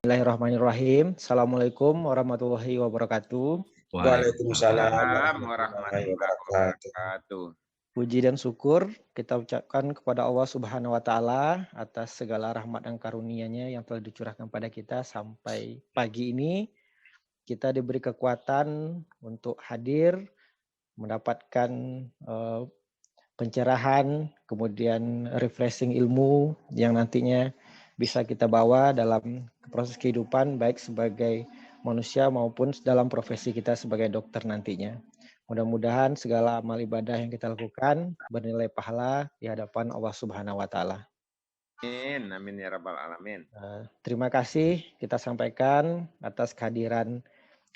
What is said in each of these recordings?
Bismillahirrahmanirrahim. Assalamualaikum warahmatullahi wabarakatuh. Waalaikumsalam Waalaikumsalam warahmatullahi warahmatullahi wabarakatuh. wabarakatuh. Puji dan syukur kita ucapkan kepada Allah Subhanahu wa taala atas segala rahmat dan karunia-Nya yang telah dicurahkan pada kita sampai pagi ini. Kita diberi kekuatan untuk hadir mendapatkan pencerahan, kemudian refreshing ilmu yang nantinya bisa kita bawa dalam proses kehidupan baik sebagai manusia maupun dalam profesi kita sebagai dokter nantinya. Mudah-mudahan segala amal ibadah yang kita lakukan bernilai pahala di hadapan Allah Subhanahu wa taala. Amin, amin ya rabbal alamin. Terima kasih kita sampaikan atas kehadiran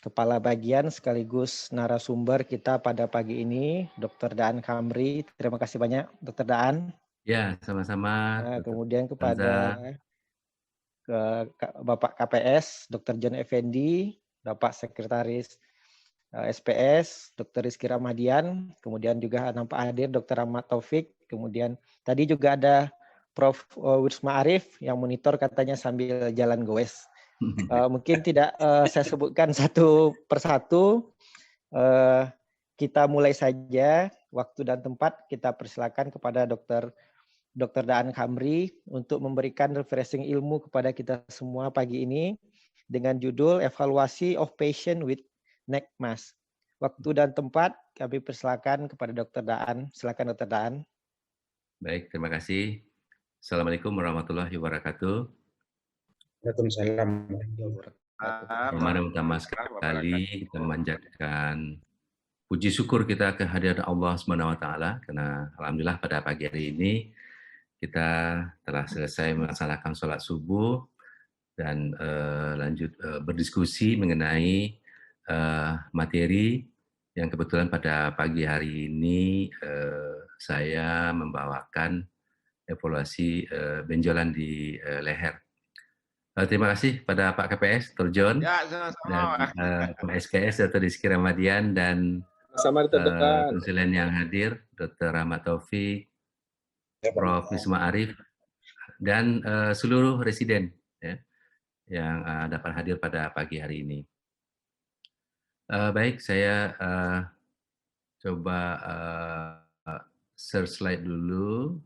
Kepala Bagian sekaligus narasumber kita pada pagi ini, Dr. Daan Kamri. Terima kasih banyak, Dr. Daan. Ya, sama-sama. Kemudian kepada Bapak KPS, Dr. John Effendi, Bapak Sekretaris SPS, Dr. Rizky Ramadian, kemudian juga nampak hadir Dr. Ahmad Taufik, kemudian tadi juga ada Prof. Wisma Arif yang monitor katanya sambil jalan goes. Mungkin tidak saya sebutkan satu persatu. Kita mulai saja, waktu dan tempat kita persilakan kepada Dr. Daan Kamri untuk memberikan refreshing ilmu kepada kita semua pagi ini dengan judul Evaluasi of Patient with Neck Mask. Waktu dan tempat kami persilakan kepada Dr. Daan. Silakan Dr. Daan. Baik, terima kasih. Assalamualaikum warahmatullahi wabarakatuh. Waalaikumsalam. Pertama sekali kita memanjatkan puji syukur kita kehadiran Allah Subhanahu wa taala karena alhamdulillah pada pagi hari ini kita telah selesai melaksanakan sholat subuh dan lanjut berdiskusi mengenai materi yang kebetulan pada pagi hari ini saya membawakan evaluasi benjolan di leher. Terima kasih pada Pak KPS, Dr. John, Ya, sama-sama. dan Pak SKS, Dr. Rizky Ramadian, dan konsulen yang hadir, Dr. Ahmad Taufik, Prof. Wisma Arif, dan seluruh residen ya, yang dapat hadir pada pagi hari ini. Baik, saya coba share slide dulu.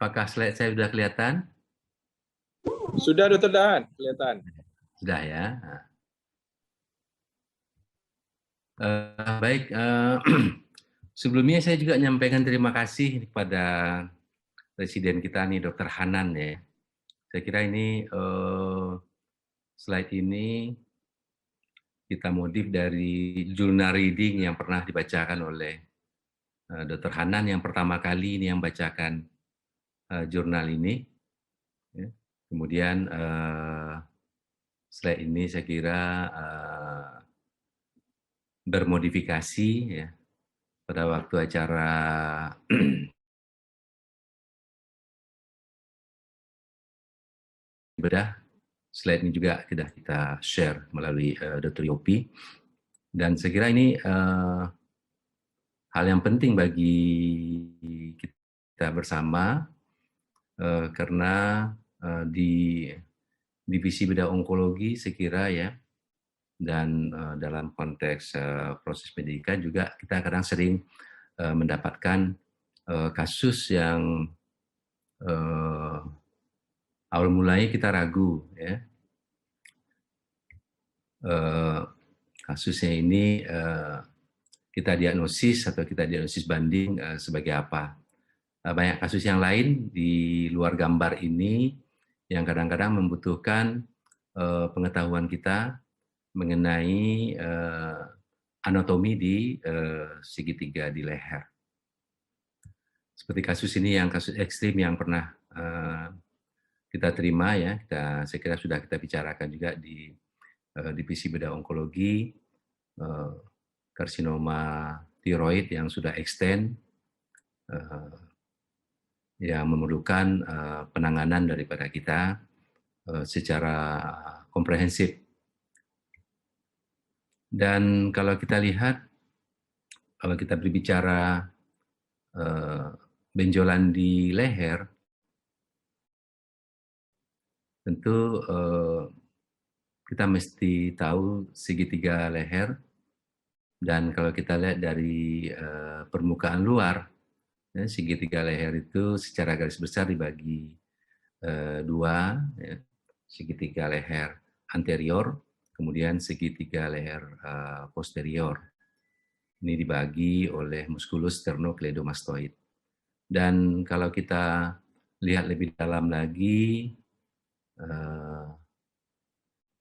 Apakah slide saya sudah kelihatan? Sudah, Dr. Daan, kelihatan. Sudah ya. Baik, sebelumnya saya juga menyampaikan terima kasih kepada presiden kita nih, Dr. Hanan ya. Saya kira ini slide ini kita modif dari jurnal reading yang pernah dibacakan oleh Dr. Hanan yang pertama kali ini yang bacakan jurnal ini. Ya. Kemudian slide ini saya kira bermodifikasi ya pada waktu acara bedah. Slide ini juga sudah kita share melalui Dr. Yopi. Dan saya kira ini hal yang penting bagi kita bersama karena di divisi bedah onkologi saya kira ya, dan dalam konteks proses pendidikan juga kita kadang sering mendapatkan kasus yang awal mulanya kita ragu ya, kasusnya ini kita diagnosis atau kita diagnosis banding sebagai apa. Banyak kasus yang lain di luar gambar ini yang kadang-kadang membutuhkan pengetahuan kita mengenai anatomi di segitiga di leher. Seperti kasus ini yang kasus ekstrim yang pernah kita terima ya, saya kira sudah kita bicarakan juga di divisi bedah onkologi, karsinoma tiroid yang sudah extend, yang memerlukan penanganan daripada kita secara komprehensif. Dan kalau kita lihat, kalau kita berbicara benjolan di leher, tentu kita mesti tahu segitiga leher, dan kalau kita lihat dari permukaan luar, ya, segitiga leher itu secara garis besar dibagi dua, ya, segitiga leher anterior, kemudian segitiga leher posterior. Ini dibagi oleh musculus sternocleidomastoid. Dan kalau kita lihat lebih dalam lagi,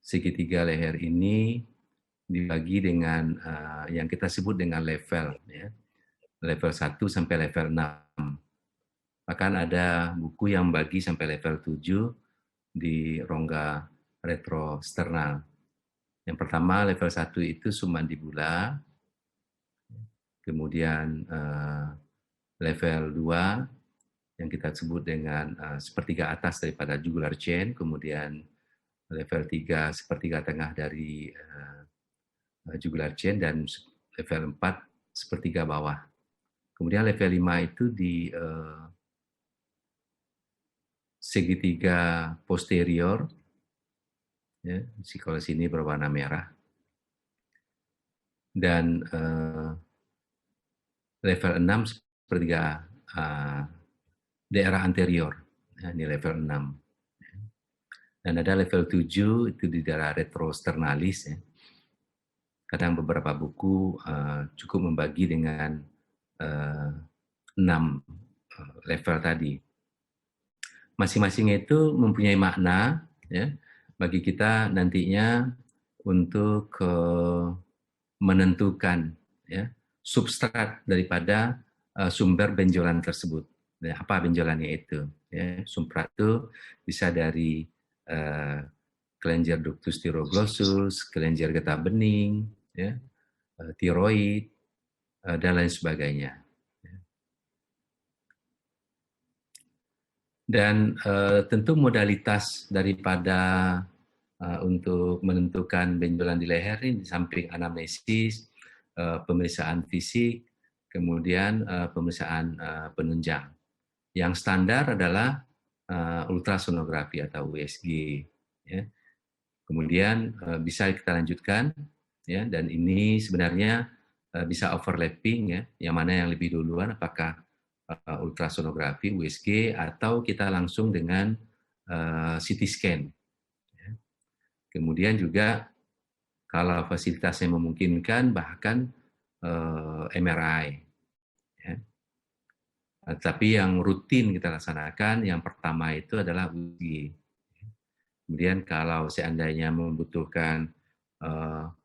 segitiga leher ini dibagi dengan yang kita sebut dengan level, ya. Level 1 sampai level 6. Bahkan ada buku yang bagi sampai level 7 di rongga retrosternal. Yang pertama, level 1 itu submandibula, kemudian level 2 yang kita sebut dengan sepertiga atas daripada jugular chain, kemudian level 3 sepertiga tengah dari jugular chain, dan level 4 sepertiga bawah. Kemudian level 5 itu di segitiga posterior, ya, kalau sini berwarna merah, dan level 6 sepertiga daerah anterior, ya, ini level 6. Dan ada level 7 itu di daerah retrosternalis, ya. Kadang beberapa buku cukup membagi dengan 6 level tadi. Masing-masing itu mempunyai makna, ya, bagi kita nantinya untuk menentukan, ya, substrat daripada sumber benjolan tersebut. Ya, apa benjolannya itu? Ya, substrat itu bisa dari kelenjar ductus thiroglossus, kelenjar getah bening, ya, tiroid, dan lain sebagainya. Dan tentu modalitas daripada untuk menentukan benjolan di leher ini, di samping anamnesis, pemeriksaan fisik, kemudian pemeriksaan penunjang. Yang standar adalah ultrasonografi atau USG. Ya. Kemudian bisa kita lanjutkan, ya, dan ini sebenarnya bisa overlapping, ya, yang mana yang lebih duluan, apakah ultrasonografi, USG, atau kita langsung dengan CT scan. Ya. Kemudian juga kalau fasilitasnya memungkinkan, bahkan MRI. Ya. Tapi yang rutin kita laksanakan, yang pertama itu adalah USG. Kemudian kalau seandainya membutuhkan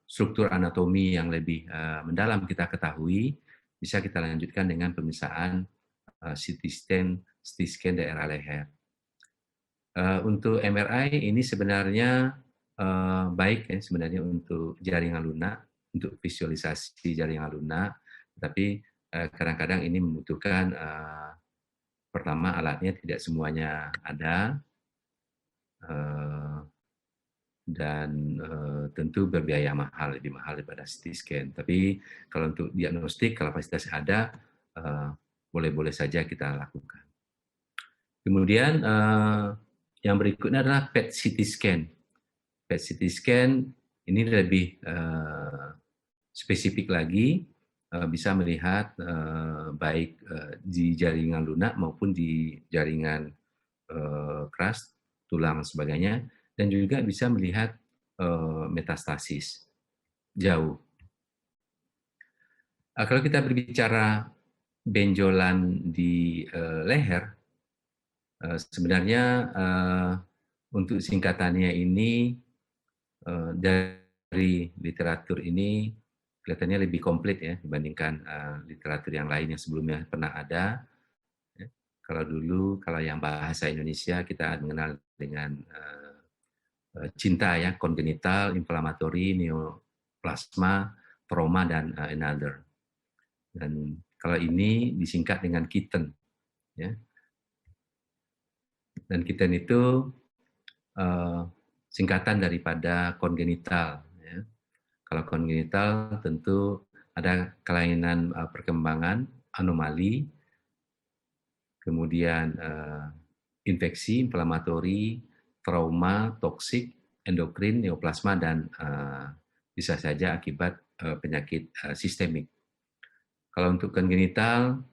struktur anatomi yang lebih mendalam kita ketahui, bisa kita lanjutkan dengan pemeriksaan CT scan daerah leher. Untuk MRI ini sebenarnya baik, ya, sebenarnya untuk jaringan lunak, untuk visualisasi jaringan lunak, tapi kadang-kadang ini membutuhkan pertama alatnya tidak semuanya ada, dan tentu berbiaya mahal, lebih mahal daripada CT scan. Tapi kalau untuk diagnostik, kalau fasilitas ada, boleh-boleh saja kita lakukan. Kemudian yang berikutnya adalah PET CT scan. PET CT scan ini lebih spesifik lagi, bisa melihat baik di jaringan lunak maupun di jaringan keras, tulang dan sebagainya, dan juga bisa melihat metastasis jauh. Kalau kita berbicara benjolan di leher, sebenarnya untuk singkatannya ini dari literatur ini kelihatannya lebih komplit, ya, dibandingkan literatur yang lain yang sebelumnya pernah ada. Kalau dulu, kalau yang bahasa Indonesia kita mengenal dengan CINTA, ya, congenital, inflammatory, neoplasma, trauma, dan another. Dan kalau ini disingkat dengan KITEN, ya. Dan kiten itu singkatan daripada kongenital. Ya. Kalau kongenital tentu ada kelainan perkembangan, anomali, kemudian infeksi, inflamatori, trauma, toksik, endokrin, neoplasma, dan bisa saja akibat penyakit sistemik. Kalau untuk kongenital,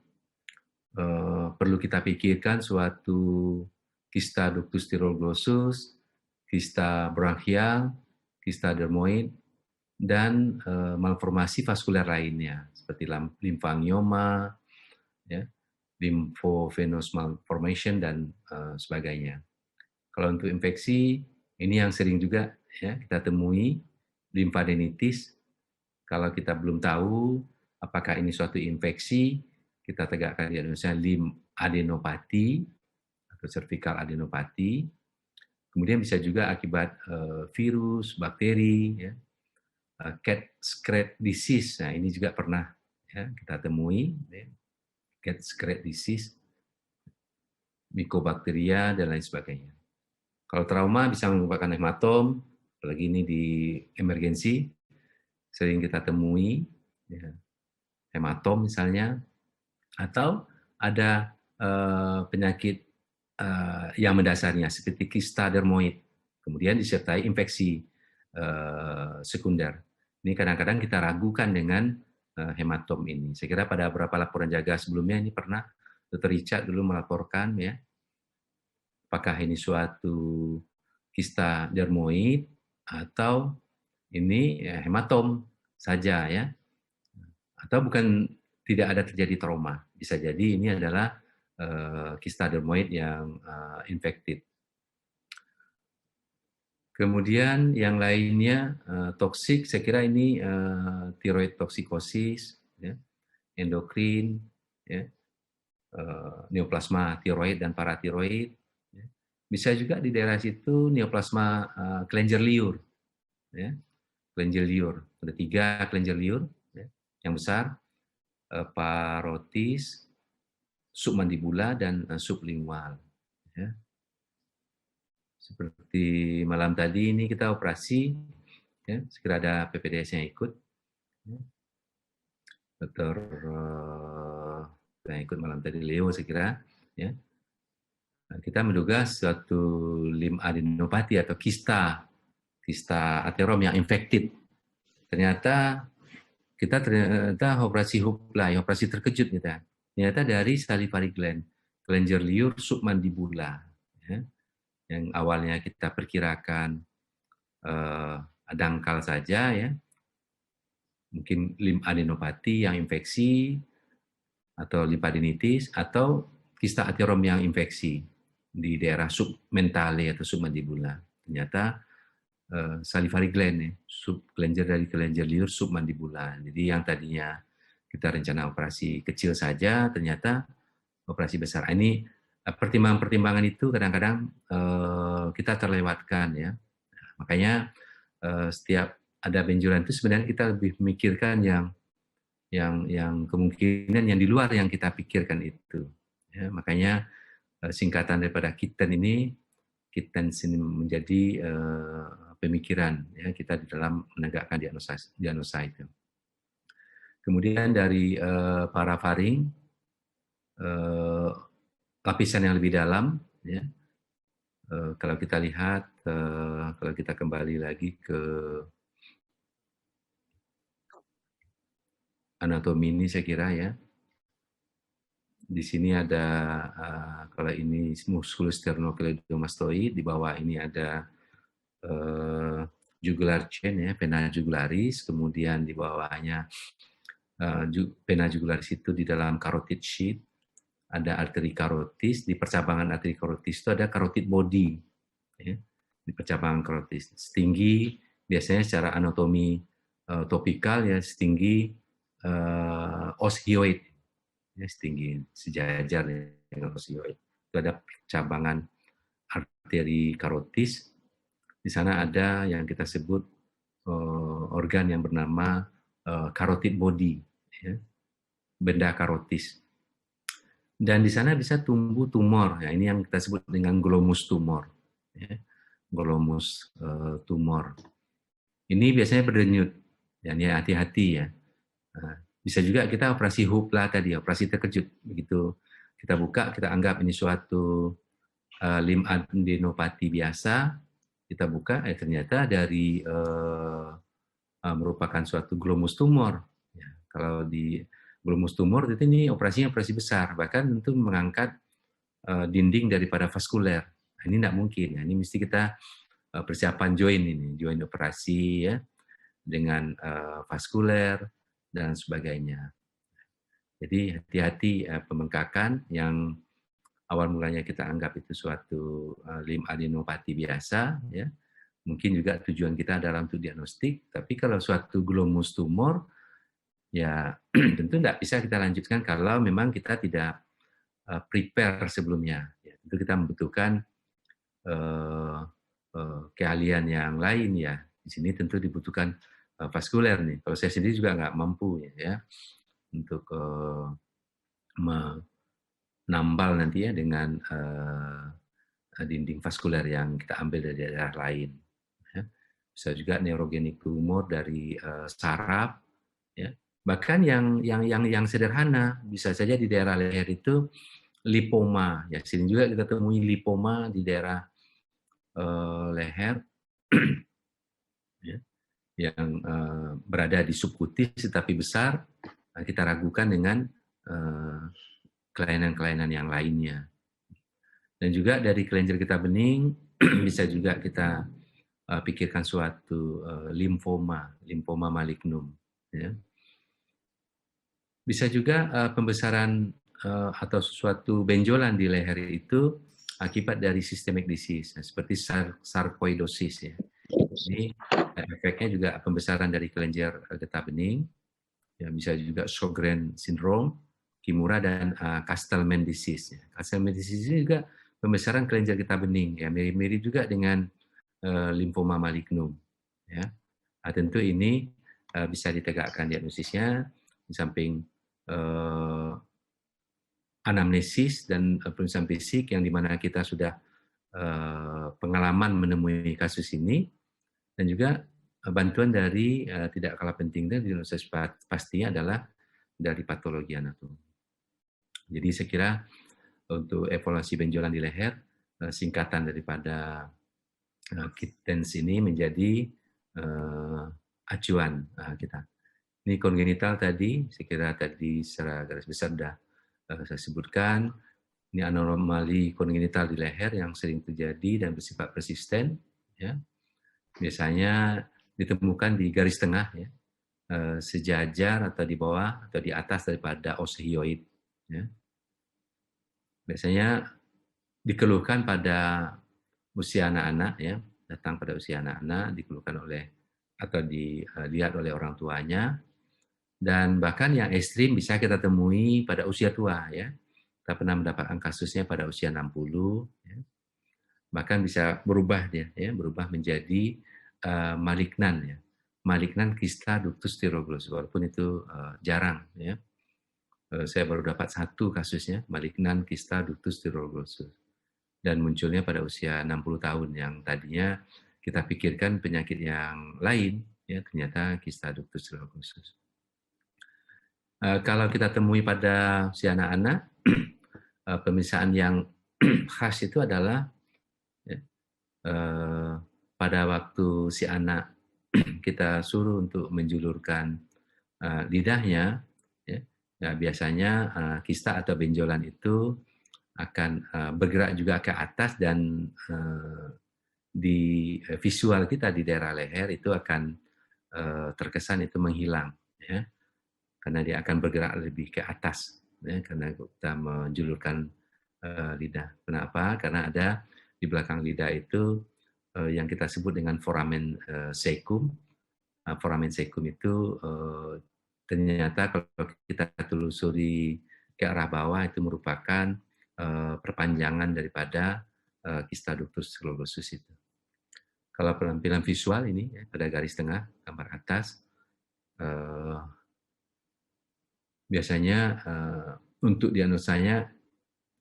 perlu kita pikirkan suatu kista ductus styrolglossus, kista bronchial, kista dermoid, dan malformasi vaskuler lainnya seperti limfangioma, ya, lymphovenous malformation, dan sebagainya. Kalau untuk infeksi, ini yang sering juga ya kita temui, limfadenitis. Kalau kita belum tahu apakah ini suatu infeksi, kita tegakkan diagnosa limfadenopati atau cervical adenopati. Kemudian bisa juga akibat virus, bakteri, ya. Cat scratch disease, nah ini juga pernah ya, kita temui, ya. Cat scratch disease, mycobacteria, dan lain sebagainya. Kalau trauma bisa menyebabkan hematom, apalagi ini di emergensi, sering kita temui, ya, hematom misalnya, atau ada penyakit yang mendasarnya seperti kista dermoid, kemudian disertai infeksi sekunder. Ini kadang-kadang kita ragukan dengan hematom ini. Saya kira pada beberapa laporan jaga sebelumnya ini pernah Dr. Richard dulu melaporkan ya, apakah ini suatu kista dermoid atau ini ya, hematom saja ya, atau bukan, tidak ada terjadi trauma. Bisa jadi ini adalah kista dermoid yang infected. Kemudian yang lainnya toksik, saya kira ini thyroid toksikosis, ya, endokrin, ya, neoplasma tiroid dan paratiroid. Ya. Bisa juga di daerah situ neoplasma kelenjar liur, ya, kelenjar liur. Ada 3 kelenjar liur, ya, yang besar, parotis, submandibula, dan sublingual. Ya. Seperti malam tadi ini kita operasi, ya, segera ada PPDS yang ikut, ya. Dokter yang ikut malam tadi Leo saya kira, ya. Nah, kita menduga suatu limfadenopati atau kista aterom yang infected. Ternyata operasi huplai, operasi terkejut kita. Ternyata dari salivary gland, kelenjar liur submandibula, ya. Yang awalnya kita perkirakan dangkal saja, ya, mungkin limfadenopati yang infeksi, atau limfadenitis, atau kista aterom yang infeksi di daerah submentale atau submandibula. Ternyata salivary gland, ya, kelenjar dari kelenjar liur submandibula. Jadi yang tadinya kita rencana operasi kecil saja, ternyata operasi besar. Ini pertimbangan-pertimbangan itu kadang-kadang kita terlewatkan, ya. Nah, makanya setiap ada benjolan itu sebenarnya kita lebih memikirkan yang kemungkinan yang di luar yang kita pikirkan itu. Ya, makanya singkatan daripada kiten ini menjadi pemikiran, ya, kita di dalam menegakkan diagnosa itu. Kemudian dari parafaring, lapisan yang lebih dalam, ya. Kalau kita lihat, kalau kita kembali lagi ke anatomi ini, saya kira ya, di sini ada kalau ini musculus sternocleidomastoid, di bawah ini ada jugular chain, ya, vena jugularis, kemudian di bawahnya vena jugularis itu di dalam carotid sheath, ada arteri karotis, di percabangan arteri karotis itu ada carotid body, ya, di percabangan karotis setinggi, biasanya secara anatomi topikal, ya, setinggi osioid, ya, setinggi sejajar dengan osioid. Itu ada percabangan arteri karotis. Di sana ada yang kita sebut organ yang bernama carotid body, ya, benda karotis. Dan di sana bisa tumbuh tumor. Ya, ini yang kita sebut dengan glomus tumor. Ya, glomus tumor. Ini biasanya berdenyut. Dan ya hati-hati ya. Bisa juga kita operasi hupla tadi, operasi terkejut. Begitu kita buka, kita anggap ini suatu limfadenopati biasa. Kita buka, ternyata dari merupakan suatu glomus tumor. Ya, kalau di glomus tumor itu ini operasinya operasi besar, bahkan itu mengangkat dinding daripada vaskuler. Nah, ini tidak mungkin. Ya. Ini mesti kita persiapan joint operasi ya, dengan vaskuler dan sebagainya. Jadi hati-hati pembengkakan yang awal mulanya kita anggap itu suatu limfadenopati biasa, ya. Mungkin juga tujuan kita adalah untuk diagnostik, tapi kalau suatu glomus tumor, ya tentu tidak bisa kita lanjutkan kalau memang kita tidak prepare sebelumnya. Ya, tentu kita membutuhkan keahlian yang lain ya. Di sini tentu dibutuhkan vaskuler nih. Kalau saya sendiri juga nggak mampu ya untuk menambal nanti ya dengan dinding vaskuler yang kita ambil dari daerah lain. Ya. Bisa juga neurogenik tumor dari saraf. Ya. Bahkan yang sederhana bisa saja di daerah leher itu lipoma. Ya, sini juga kita temui lipoma di daerah leher ya, yang berada di subkutis tetapi besar. Kita ragukan dengan kelainan-kelainan yang lainnya. Dan juga dari kelenjar getah bening bisa juga kita pikirkan suatu limfoma malignum. Ya. Bisa juga pembesaran atau suatu benjolan di leher itu akibat dari systemic disease, seperti sarkoidosis. Ya. Ini efeknya juga pembesaran dari kelenjar getah bening. Ya, bisa juga Sjogren syndrome, Kimura, dan Castleman disease. Ya. Castleman disease ini juga pembesaran kelenjar getah bening, ya, mirip-mirip juga dengan limfoma malignum. Ya. Nah, tentu ini bisa ditegakkan diagnosisnya di samping anamnesis dan pemeriksaan fisik yang dimana kita sudah pengalaman menemui kasus ini, dan juga bantuan dari tidak kalah penting dan diagnosis pastinya adalah dari patologi anatomi. Jadi saya kira untuk evaluasi benjolan di leher, singkatan daripada KITTENS ini menjadi acuan kita. Ini kongenital tadi, saya kira tadi secara garis besar sudah saya sebutkan. Ini anomali kongenital di leher yang sering terjadi dan bersifat persisten. Ya. Biasanya ditemukan di garis tengah, ya, sejajar atau di bawah atau di atas daripada os hyoid. Ya. Biasanya dikeluhkan pada usia anak-anak, ya, datang pada usia anak-anak, dikeluhkan oleh atau dilihat oleh orang tuanya, dan bahkan yang ekstrim bisa kita temui pada usia tua, ya. Kita pernah mendapatkan kasusnya pada usia 60, ya. Bahkan bisa berubah dia, ya, berubah menjadi malignan, ya. Malignan kista ductus thyroglossus, walaupun itu jarang, ya. Saya baru dapat satu kasusnya, malignan kista ductus thyroglossus. Dan munculnya pada usia 60 tahun, yang tadinya kita pikirkan penyakit yang lain, ya, ternyata kista ductus thyroglossus. Kalau kita temui pada usia anak-anak, pemeriksaan yang khas itu adalah, ya, pada waktu si anak kita suruh untuk menjulurkan lidahnya, ya, biasanya kista atau benjolan itu akan bergerak juga ke atas, dan di visual kita di daerah leher itu akan terkesan itu menghilang, ya, karena dia akan bergerak lebih ke atas, ya, karena kita menjulurkan lidah. Kenapa? Karena ada di belakang lidah itu yang kita sebut dengan foramen cecum. Foramen cecum itu ternyata kalau kita telusuri ke arah bawah itu merupakan perpanjangan daripada kista ductus thyroglossus itu. Kalau penampilan visual ini, ya, pada garis tengah gambar atas, biasanya untuk diagnosanya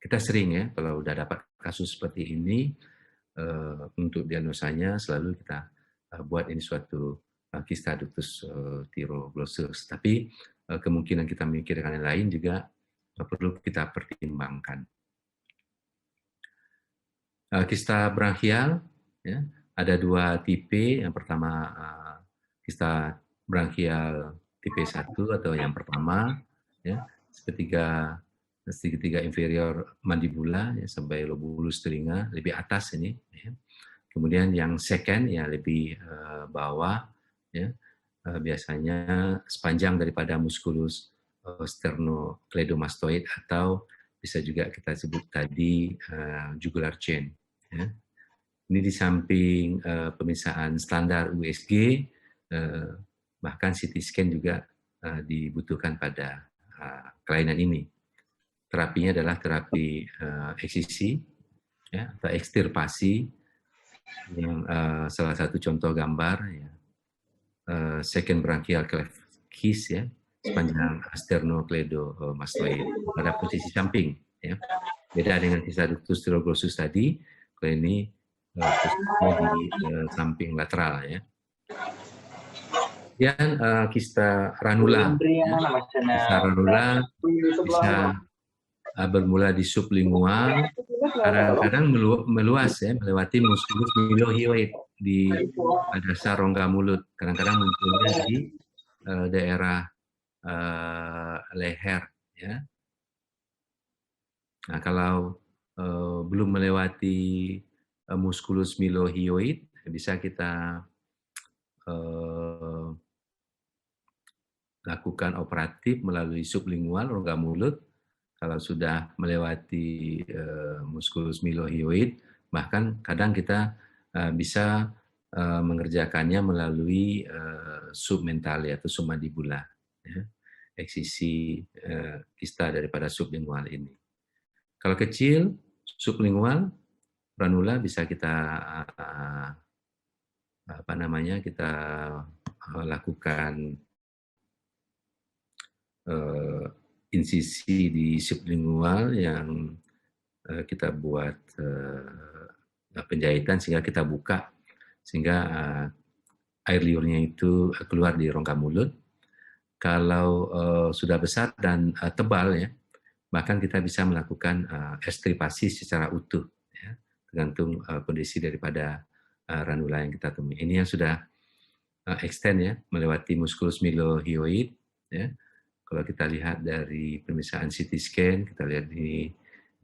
kita sering ya kalau udah dapat kasus seperti ini, untuk diagnosanya selalu kita buat ini suatu kista ductus thyroglossus. Tapi kemungkinan kita memikirkan yang lain juga perlu kita pertimbangkan. Kista branchial, ya, ada 2 tipe. Yang pertama kista branchial tipe 1 atau yang pertama, ya, segitiga inferior mandibula ya, sampai lobulus telinga lebih atas ini. Ya. Kemudian yang second ya lebih bawah, ya, biasanya sepanjang daripada musculus sternocleidomastoid atau bisa juga kita sebut tadi jugular chain. Ya. Ini di samping pemisahan standar USG, bahkan CT scan juga dibutuhkan pada kelainan ini. Terapinya adalah terapi eksisi, ya, atau ekstirpasi, yang salah satu contoh gambar, ya, second branchial cleft kiss, ya, sepanjang sternocleidomastoid pada posisi samping. Ya. Beda dengan kista ductus thyroglossus tadi, kalau ini posisinya di samping lateral. Ya. Dan kista ranula. Ya. Kista ranula bisa bermula di sublingual, kadang-kadang meluas ya, melewati musculus milohioid di dasar rongga mulut. Kadang-kadang munculnya di daerah leher. Ya. Nah, kalau belum melewati musculus milohioid, bisa kita lakukan operatif melalui sublingual rongga mulut. Kalau sudah melewati musculus milohioid, bahkan kadang kita bisa mengerjakannya melalui submentale atau submandibula, ya, eksisi kista daripada sublingual ini. Kalau kecil, sublingual, ranula bisa kita kita lakukan insisi di sublingual yang kita buat penjahitan sehingga kita buka sehingga air liurnya itu keluar di rongga mulut. Kalau sudah besar dan tebal ya, bahkan kita bisa melakukan ekstripasi secara utuh, ya, tergantung kondisi daripada ranula yang kita temui. Ini yang sudah extend ya, melewati musculus milohioid, ya. Kalau kita lihat dari pemisahan CT scan, kita lihat di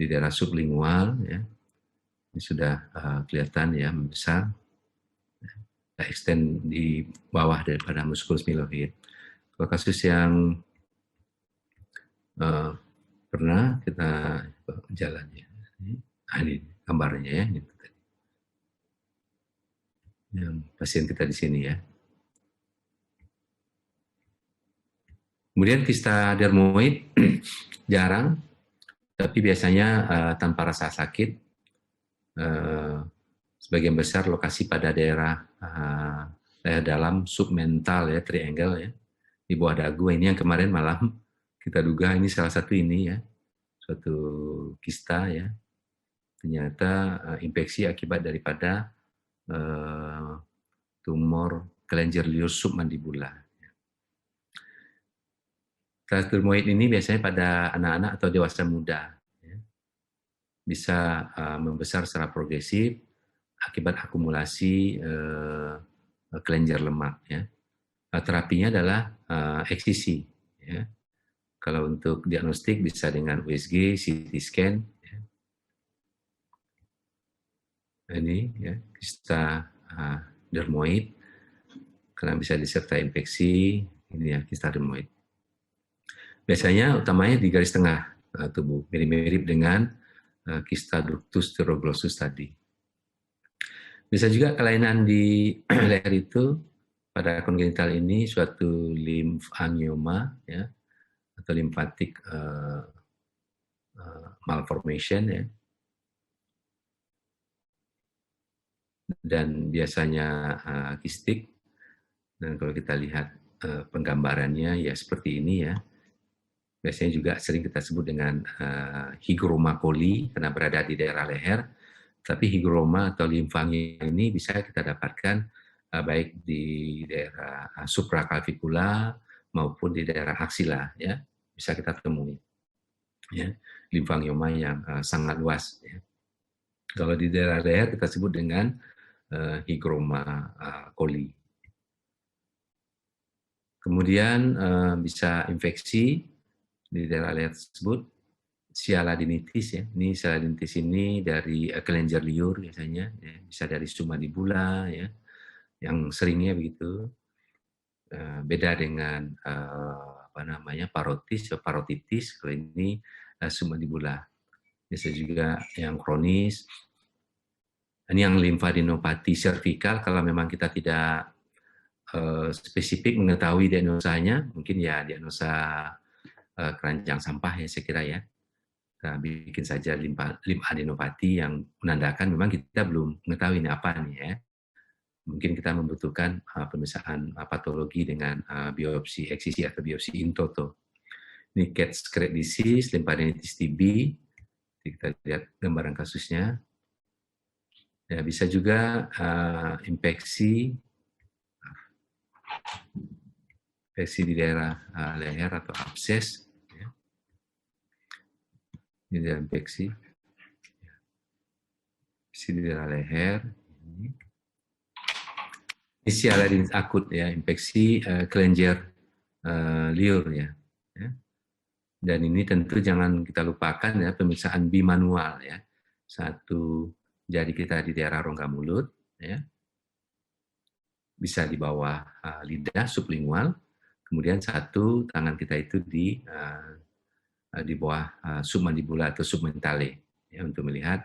daerah sublingual, ya, ini sudah kelihatan ya membesar, ya, extend di bawah daripada musculus milohioid. Kalau kasus yang pernah kita jalannya, ini gambarnya ya, gitu. Yang pasien kita di sini ya. Kemudian kista dermoid jarang, tapi biasanya tanpa rasa sakit. Sebagian besar lokasi pada daerah dalam submental ya, triangle ya, di bawah dagu. Ini yang kemarin malam kita duga ini salah satu ini ya, suatu kista ya. Ternyata infeksi akibat daripada tumor kelenjar liur submandibula. Dermoid ini biasanya pada anak-anak atau dewasa muda, ya. Bisa membesar secara progresif akibat akumulasi kelenjar lemak. Ya. Terapinya adalah eksisi. Ya. Kalau untuk diagnostik bisa dengan USG, CT scan. Ya. Ini ya, kista dermoid, karena bisa disertai infeksi. Ini ya kista dermoid. Biasanya utamanya di garis tengah tubuh, mirip-mirip dengan kista ductus thyroglossus tadi. Bisa juga kelainan di leher itu pada kongenital ini suatu limfangioma ya, atau lymphatic malformation ya. Dan biasanya kistik. Dan kalau kita lihat penggambarannya ya seperti ini ya. biasanya juga sering kita sebut dengan hygroma coli karena berada di daerah leher. Tapi hygroma atau limfangioma ini bisa kita dapatkan baik di daerah supraclavicular maupun di daerah aksila, ya, bisa kita temui, ya, limfangioma yang sangat luas. Ya. Kalau di daerah leher kita sebut dengan hygroma coli. Kemudian bisa infeksi di daerah leher tersebut, sialadenitis, ya. Ini sialadenitis ini dari kelenjar liur biasanya, ya. Bisa dari submandibula, ya, yang seringnya begitu. Beda dengan parotitis, kalau ini submandibula. Bisa juga yang kronis. Ini yang limfadenopati servikal, kalau memang kita tidak spesifik mengetahui diagnosanya, mungkin ya diagnosa keranjang sampah, ya saya kira, ya. Kita bikin saja limfadenopati yang menandakan memang kita belum mengetahui ini apa nih, ya. Mungkin kita membutuhkan pemeriksaan patologi dengan biopsi eksisi atau biopsi in toto. Ini Cat-Scratch disease, lymphadenitis TB. Kita lihat gambaran kasusnya. Ya, bisa juga infeksi di daerah leher atau abses. Ya. Ini dia infeksi di daerah leher. Ini sialadenitis akut, ya, infeksi kelenjar liur, ya. Dan ini tentu jangan kita lupakan, ya, pemeriksaan bimanual, ya. Satu jari kita di daerah rongga mulut, ya. Bisa di bawah lidah sublingual, kemudian satu tangan kita itu di bawah submandibula atau submentale, ya, untuk melihat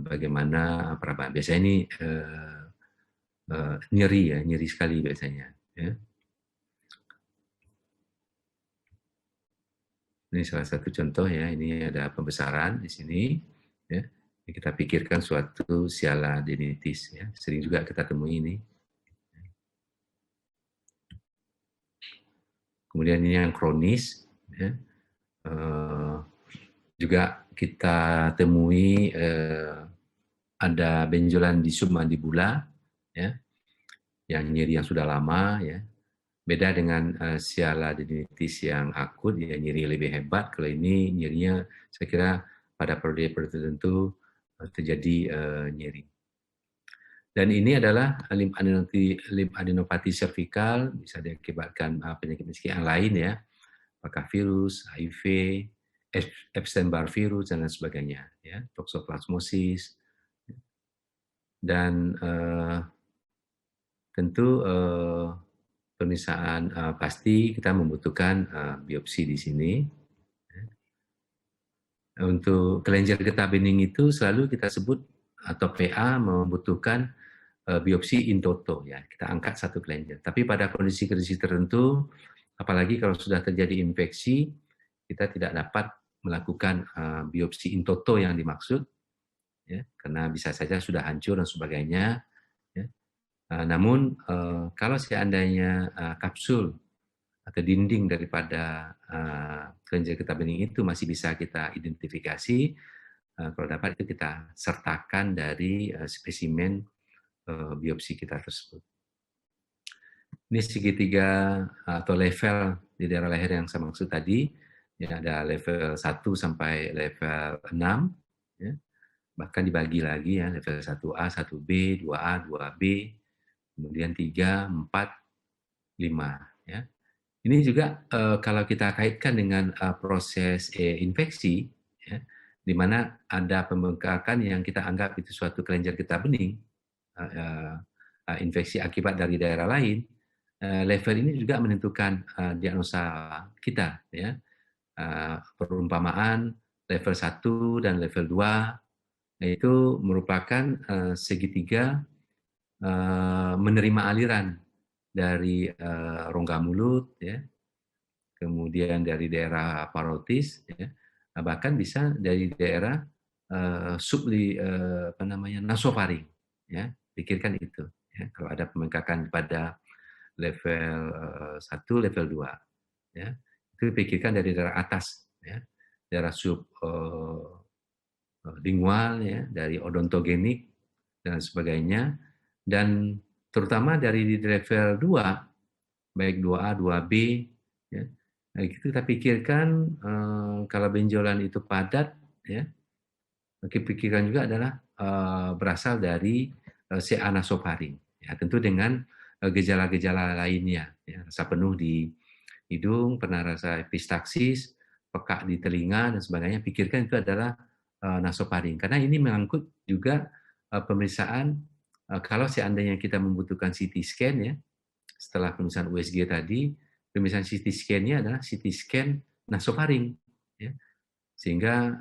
bagaimana perabaan. Biasanya ini nyeri, ya, nyeri sekali biasanya, ya. Ini salah satu contoh, ya. Ini ada pembesaran di sini, ya. Kita pikirkan suatu sialadenitis, ya. Sering juga kita temui ini. Kemudian ini yang kronis, ya. Juga kita temui ada benjolan di submandibula, ya, yang nyeri yang sudah lama, ya. Beda dengan sialadenitis yang akut, ya, nyeri lebih hebat. Kalau ini nyerinya saya kira pada periode tertentu terjadi nyeri. Dan ini adalah limfadenopati servikal, bisa diakibatkan penyakit-penyakit yang lain, ya, apakah virus, HIV, Epstein-Barr virus dan lain sebagainya, ya, toksoplasmosis. Dan tentu pemeriksaan pasti kita membutuhkan biopsi di sini. Untuk kelenjar getah bening itu selalu kita sebut atau PA membutuhkan biopsi in toto, ya. Kita angkat satu kelenjar. Tapi pada kondisi-kondisi tertentu, apalagi kalau sudah terjadi infeksi, kita tidak dapat melakukan biopsi in toto yang dimaksud, ya, karena bisa saja sudah hancur dan sebagainya. Namun kalau seandainya kapsul atau dinding daripada kelenjar getah bening itu masih bisa kita identifikasi, kalau dapat itu kita sertakan dari spesimen biopsi kita tersebut. Ini segitiga atau level di daerah leher yang saya maksud tadi, ya, ada level 1 sampai level 6, ya. Bahkan dibagi lagi, ya, level 1A, 1B, 2A, 2B, kemudian 3, 4, 5. Ya. Ini juga kalau kita kaitkan dengan proses infeksi, ya, di mana ada pembengkakan yang kita anggap itu suatu kelenjar getah bening, infeksi akibat dari daerah lain, level ini juga menentukan diagnosa kita, ya. Perumpamaan level 1 dan level 2 itu merupakan segitiga menerima aliran dari rongga mulut, ya, kemudian dari daerah parotis, ya, bahkan bisa dari daerah nasofaring, ya. Pikirkan itu, ya, kalau ada pembengkakan pada level 1, level 2, ya, itu itu pikirkan dari daerah atas, ya, daerah lingual, ya, dari odontogenik dan sebagainya, dan terutama dari di level 2, baik 2A, 2B, ya. Nah, itu kita pikirkan kalau benjolan itu padat, ya, kita pikirkan juga adalah berasal dari CA nasofaring, ya, tentu dengan gejala-gejala lainnya, ya, rasa penuh di hidung, pernah rasa epistaksis, pekak di telinga dan sebagainya. Pikirkan itu adalah nasofaring, karena ini mengangkut juga pemeriksaan kalau seandainya kita membutuhkan CT scan, ya, setelah pemeriksaan USG tadi, pemeriksaan CT scan-nya adalah CT scan nasofaring, ya. Sehingga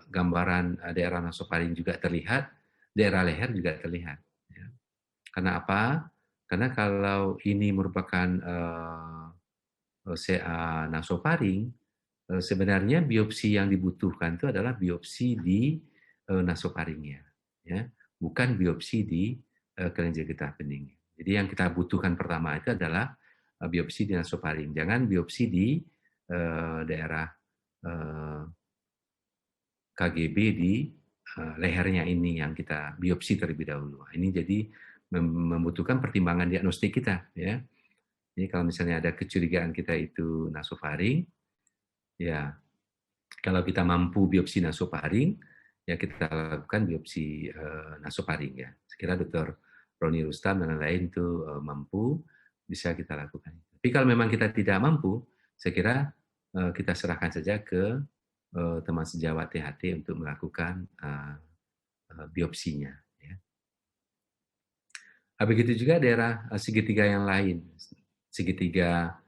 gambaran daerah nasofaring juga terlihat, daerah leher juga terlihat. Ya. Karena apa? Karena kalau ini merupakan CA nasofaring, sebenarnya biopsi yang dibutuhkan itu adalah biopsi di nasofaringnya, ya, bukan biopsi di kelenjar getah bening. Jadi yang kita butuhkan pertama itu adalah biopsi di nasofaring, jangan biopsi di daerah KGB di lehernya ini yang kita biopsi terlebih dahulu. Ini jadi membutuhkan pertimbangan diagnostik kita, ya. Jadi kalau misalnya ada kecurigaan kita itu nasofaring, ya kalau kita mampu biopsi nasofaring, ya kita lakukan biopsi nasofaring, ya. Sekira Dr. Roni Rustam dan lain-lain itu mampu, bisa kita lakukan. Tapi kalau memang kita tidak mampu, saya kira kita serahkan saja ke teman sejawat THT untuk melakukan biopsinya. Ya. Begitu juga daerah segitiga yang lain, segitiga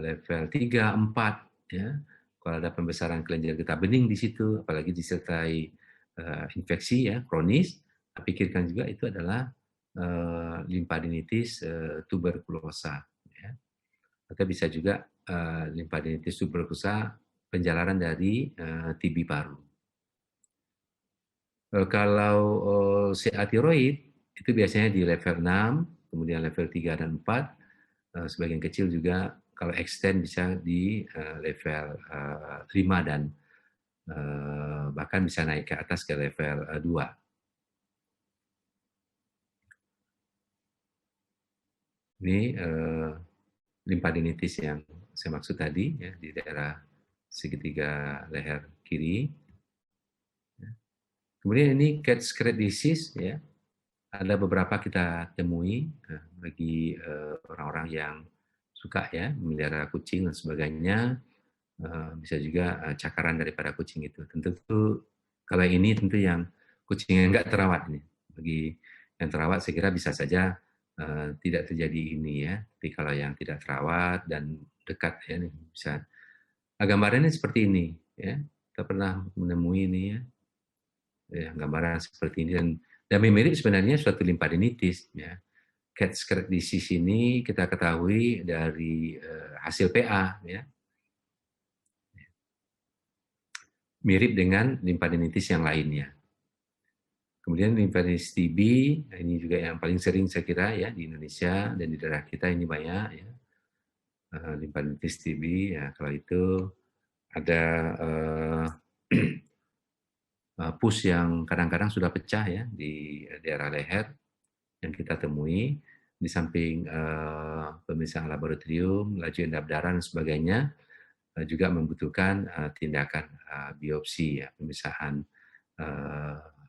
level 3, 4, ya. Kalau ada pembesaran kelenjar getah bening di situ, apalagi disertai infeksi, ya, kronis, pikirkan juga itu adalah limfadenitis tuberkulosa, ya. Atau bisa juga limfadenitis tuberkulosa penjalanan dari TB paru. Kalau CA tiroid itu biasanya di level 6, kemudian level 3 dan 4, sebagian kecil juga kalau extend bisa di level 5 dan bahkan bisa naik ke atas ke level 2. Ini limfadenitis yang saya maksud tadi, ya, di daerah segitiga leher kiri. Kemudian ini cat scratch disease, ya, ada beberapa kita temui bagi orang-orang yang suka, ya, memelihara kucing dan sebagainya. Bisa juga cakaran daripada kucing itu. Tentu kalau ini tentu yang kucing yang nggak terawat nih. Bagi yang terawat saya kira bisa saja tidak terjadi ini, ya. Tapi kalau yang tidak terawat dan dekat, ya, bisa. Gambarannya seperti ini, ya. Kita pernah menemui ini, ya, gambaran seperti ini dan mirip sebenarnya suatu limfadenitis, ya. Cat scratch disease ini kita ketahui dari hasil PA, ya. Mirip dengan limfadenitis yang lainnya. Kemudian limfadenitis TB, ini juga yang paling sering saya kira, ya, di Indonesia dan di daerah kita ini banyak, ya. Limfadenitis TB, ya, kalau itu ada pus yang kadang-kadang sudah pecah, ya, di daerah leher yang kita temui, di samping pemeriksaan laboratorium, laju endap darah dan sebagainya, juga membutuhkan tindakan biopsi, ya, pemeriksaan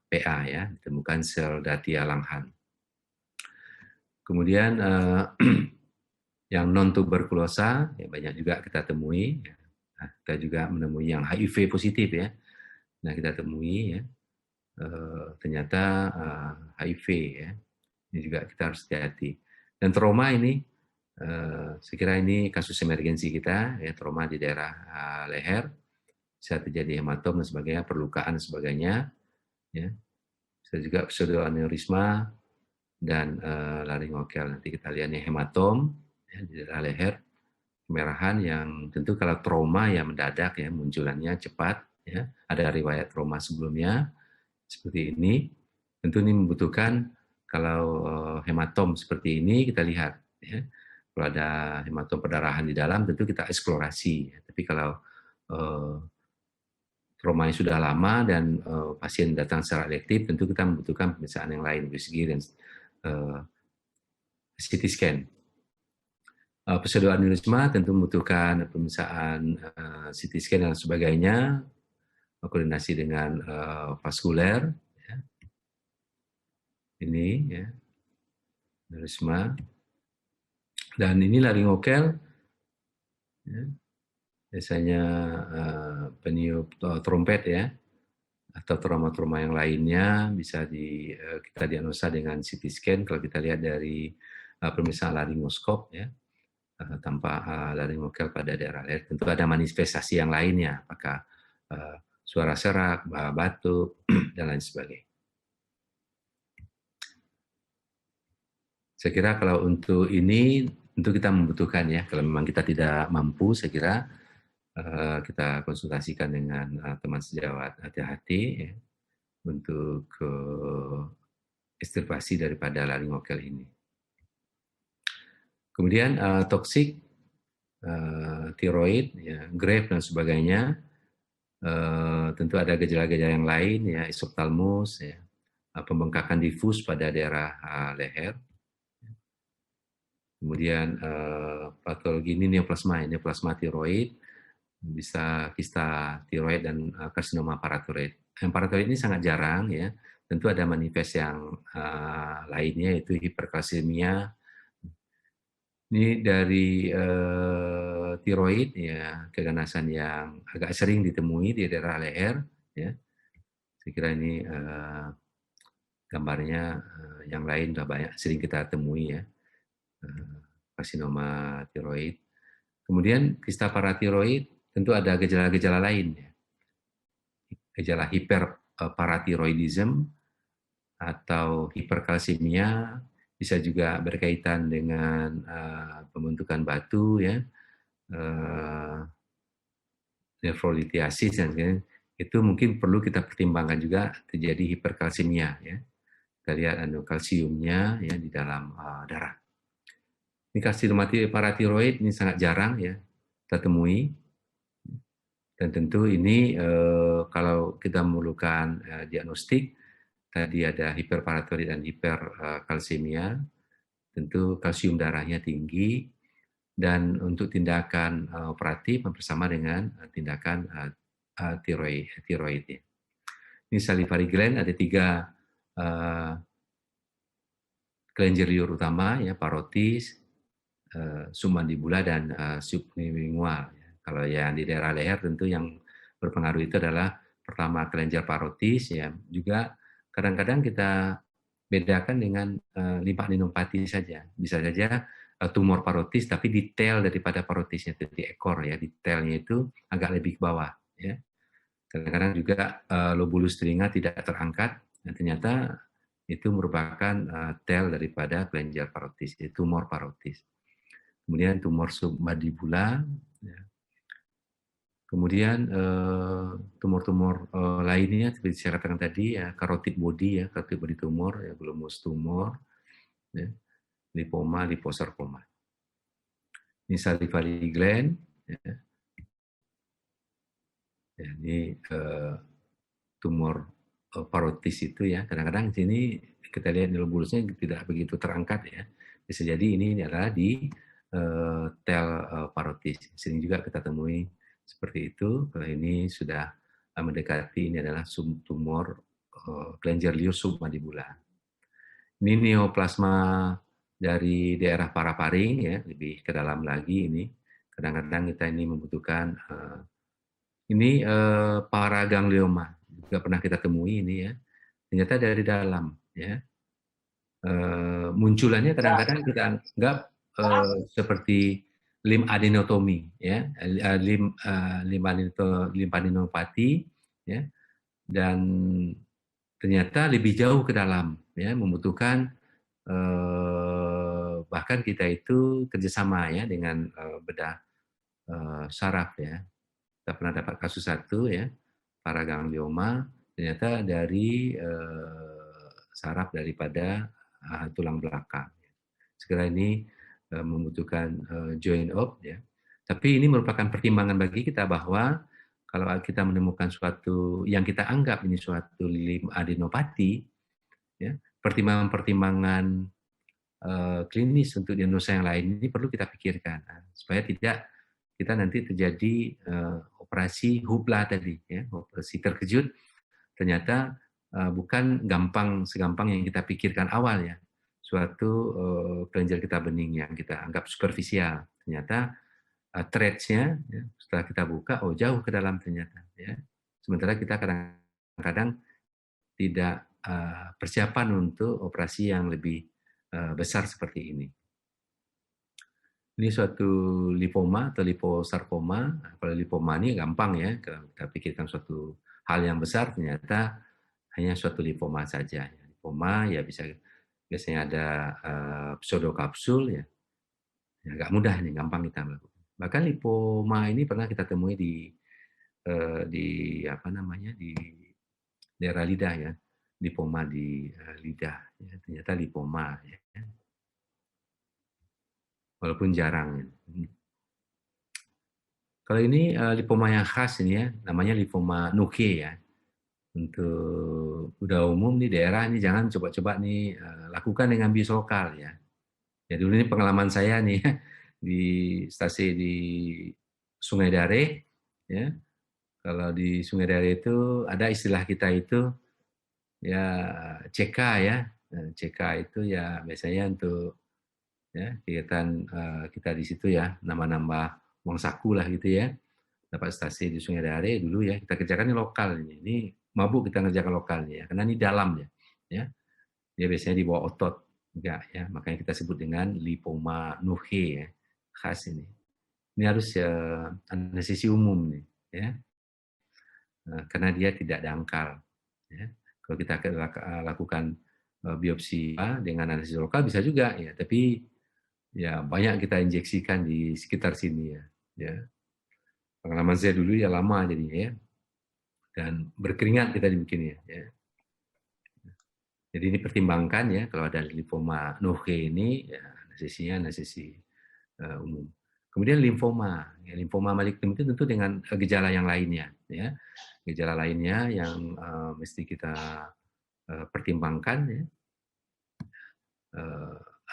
PA, ya, ditemukan sel Datia Langhans. Kemudian yang non tuberkulosa, ya, banyak juga kita temui, ya. Nah, kita juga menemui yang HIV positif, ya. Nah, kita temui, ya, ternyata HIV, ya. Ini juga kita harus hati-hati. Dan trauma ini, saya kira ini kasus emergensi kita, ya, trauma di daerah leher, bisa terjadi hematom dan sebagainya, perlukaan dan sebagainya, ya. Bisa juga pseudoaneurisma dan laringokel. Nanti kita lihat nih hematom, ya, di daerah leher, kemerahan yang tentu kalau trauma ya mendadak, ya, munculannya cepat, ya. Ada riwayat trauma sebelumnya seperti ini, tentu ini membutuhkan kalau hematom seperti ini kita lihat, ya, Kalau ada hematom perdarahan di dalam, tentu kita eksplorasi. Tapi kalau traumanya sudah lama dan pasien datang secara elektif, tentu kita membutuhkan pemeriksaan yang lain, USG dan CT scan. Pseudoaneurisma tentu membutuhkan pemeriksaan CT scan dan sebagainya, koordinasi dengan vaskuler. Ya. Ini ya, aneurisma. Dan ini laringokel, ya. Biasanya peniup trompet ya, atau trauma-trauma yang lainnya bisa kita diagnosa dengan CT scan kalau kita lihat dari pemeriksaan laringoskop ya, tanpa laringokel pada daerah leher. Tentu ada manifestasi yang lainnya, apakah suara serak, batuk, dan lain sebagainya. Saya kira kalau untuk ini, tentu kita membutuhkan ya, kalau memang kita tidak mampu, saya kira kita konsultasikan dengan teman sejawat hati-hati ya, untuk ekstirpasi daripada laringokel ini. Kemudian toksik, tiroid, ya, Grave dan sebagainya, tentu ada gejala-gejala yang lain ya, isoptalmus, ya, pembengkakan difus pada daerah leher. Kemudian patologi ini neoplasma tiroid, bisa kista tiroid dan karsinoma paratiroid. Yang paratiroid ini sangat jarang ya. Tentu ada manifest yang lainnya, yaitu hiperkalsemia. Ini dari tiroid ya, keganasan yang agak sering ditemui di daerah leher ya. Saya kira ini gambarnya yang lain sudah banyak sering kita temui ya. Karsinoma tiroid. Kemudian kista paratiroid tentu ada gejala-gejala lain ya. Gejala hiperparatiroidism atau hiperkalsemia, bisa juga berkaitan dengan pembentukan batu ya, nefrolitiasis dan itu mungkin perlu kita pertimbangkan juga terjadi hiperkalsemia ya. Kita lihat kalsiumnya ya di dalam darah. Ini karsinoma paratiroid ini sangat jarang ya kita temui, dan tentu ini kalau kita memerlukan diagnostik, tadi ada hiperparatiroid dan hiperkalsemia, tentu kalsium darahnya tinggi, dan untuk tindakan operatif bersama dengan tindakan tiroid. Ini salivary gland, ada 3 kelenjar liur utama ya, parotis, submandibula dan sublingual. Kalau yang di daerah leher tentu yang berpengaruh itu adalah pertama kelenjar parotis ya, juga kadang-kadang kita bedakan dengan limfadenopati saja. Bisa saja tumor parotis tapi detail daripada parotisnya itu di ekor ya, detailnya itu agak lebih ke bawah ya. Kadang-kadang juga lobulus telinga tidak terangkat, dan ternyata itu merupakan tel daripada kelenjar parotis, itu tumor parotis. Kemudian tumor submandibula, ya. Kemudian tumor-tumor lainnya seperti saya katakan tadi ya, carotid body ya, carotid body tumor, ya, glomus tumor, ya, lipoma, liposarkoma. Ini salivary gland, ya. Ya, ini tumor parotis itu ya, kadang-kadang di sini kita lihat lobulusnya tidak begitu terangkat ya. Bisa jadi ini adalah di tel parotis. Sering juga kita temui seperti itu. Kalau ini sudah mendekati, ini adalah tumor kelenjar liur submandibula. Ini neoplasma dari daerah paraparing ya, lebih ke dalam lagi ini. Kadang-kadang kita ini membutuhkan ini paraganglioma, juga pernah kita temui ini ya. Ternyata dari dalam ya. Munculannya kadang-kadang kita anggap seperti limfadenotomi ya, limfadenopati ya, dan ternyata lebih jauh ke dalam ya, membutuhkan bahkan kita itu kerjasama ya dengan bedah saraf ya. Kita pernah dapat kasus satu ya, paraganglioma, ternyata dari saraf daripada tulang belakang. Segera ini membutuhkan joint op, ya. Tapi ini merupakan pertimbangan bagi kita bahwa kalau kita menemukan suatu yang kita anggap ini suatu limfadenopati, ya, pertimbangan-pertimbangan klinis untuk diagnosa yang lain ini perlu kita pikirkan supaya tidak kita nanti terjadi operasi hubla tadi, ya, operasi terkejut ternyata bukan segampang yang kita pikirkan awal, ya, suatu kelenjar getah bening yang kita anggap superficial ternyata threads-nya, ya, setelah kita buka jauh ke dalam ternyata, ya. Sementara kita kadang-kadang tidak persiapan untuk operasi yang lebih besar seperti ini. Ini suatu lipoma atau liposarkoma. Kalau lipoma ini gampang, ya, kalau kita pikirkan suatu hal yang besar ternyata hanya suatu lipoma saja. Lipoma ya biasanya ada pseudokapsul, ya, agak mudah nih, gampang kita melakukan. Bahkan lipoma ini pernah kita temui di daerah lidah, ya, lipoma di lidah, ya, ternyata lipoma, ya, walaupun jarang. Kalau ini lipoma yang khas ini, ya, namanya lipoma Nuke, ya. Untuk udah umum di daerah ini jangan coba-coba nih lakukan dengan bius lokal, ya. Ya dulu ini pengalaman saya nih, ya, di stasi di Sungai Dare, ya. Kalau di Sungai Dare itu ada istilah kita itu ya CK, ya. CK itu ya biasanya untuk, ya, kegiatan kita di situ, ya, nambah-nambah uang saku lah gitu, ya. Dapat stasi di Sungai Dare dulu, ya, kita kerjakan ini lokal ini mabuk kita ngerjakan lokalnya, ya, karena ini dalam, ya. Dia biasanya di bawah otot enggak, ya, makanya kita sebut dengan lipoma Nuke, ya, khas ini. Ini harus anestesi umum nih, ya. Karena dia tidak dangkal, ya. Kalau kita lakukan biopsi dengan anestesi lokal bisa juga, ya, tapi ya banyak kita injeksikan di sekitar sini, ya. Pengalaman saya dulu ya lama jadinya, ya, dan berkeringat kita dibikinnya, ya. Jadi ini pertimbangkan, ya, kalau ada lipoma Nuke ini, ya, anestesinya anestesi umum. Kemudian limfoma, ya, limfoma malignom itu tentu dengan gejala yang lainnya, ya. Gejala lainnya yang mesti kita pertimbangkan, ya.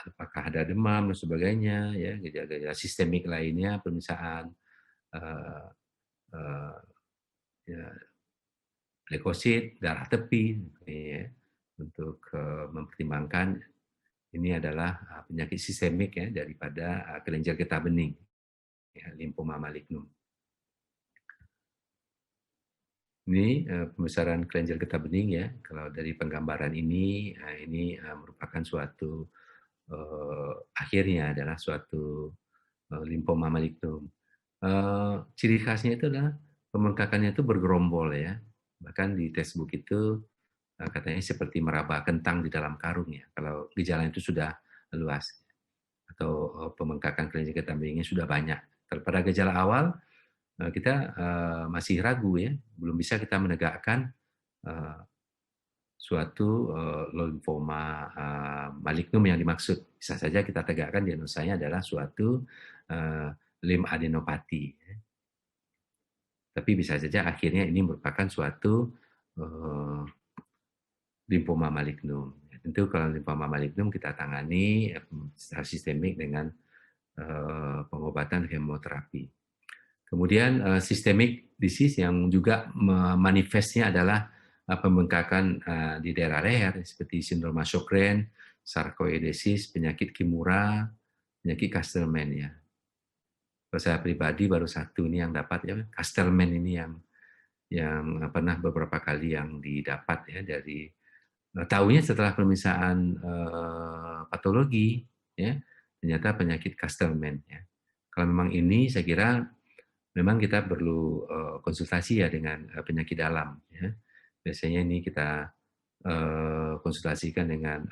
Apakah ada demam dan sebagainya, ya, gejala-gejala sistemik lainnya, pemeriksaan ya, leukosit, darah tepi, ya, untuk mempertimbangkan ini adalah penyakit sistemik, ya, daripada kelenjar getah bening, ya, limfoma malignom. Ini pembesaran kelenjar getah bening, ya. Kalau dari penggambaran ini merupakan suatu akhirnya adalah suatu limfoma malignom. Ciri khasnya itu adalah pembengkakannya itu bergerombol, ya. Bahkan di textbook itu katanya seperti meraba kentang di dalam karung, ya. Kalau gejala itu sudah luas atau pembengkakan kelenjar getah beningnya sudah banyak. Pada gejala awal kita masih ragu, ya, belum bisa kita menegakkan suatu limfoma malignom yang dimaksud. Bisa saja kita tegakkan diagnosanya adalah suatu limfadenopati, ya. Tapi bisa saja akhirnya ini merupakan suatu limfoma malignom. Tentu kalau limfoma malignom kita tangani secara sistemik dengan pengobatan kemoterapi. Kemudian systemic disease yang juga manifestnya adalah pembengkakan di daerah leher seperti sindroma Sjögren, sarkoidosis, penyakit Kimura, penyakit Castleman, ya. Kalau saya pribadi baru satu ini yang dapat, ya, Castleman ini yang pernah beberapa kali yang didapat, ya, dari tahunya setelah pemeriksaan patologi, ya, ternyata penyakit Castleman, ya. Kalau memang ini saya kira memang kita perlu konsultasi, ya, dengan penyakit dalam, ya. Biasanya ini kita konsultasikan dengan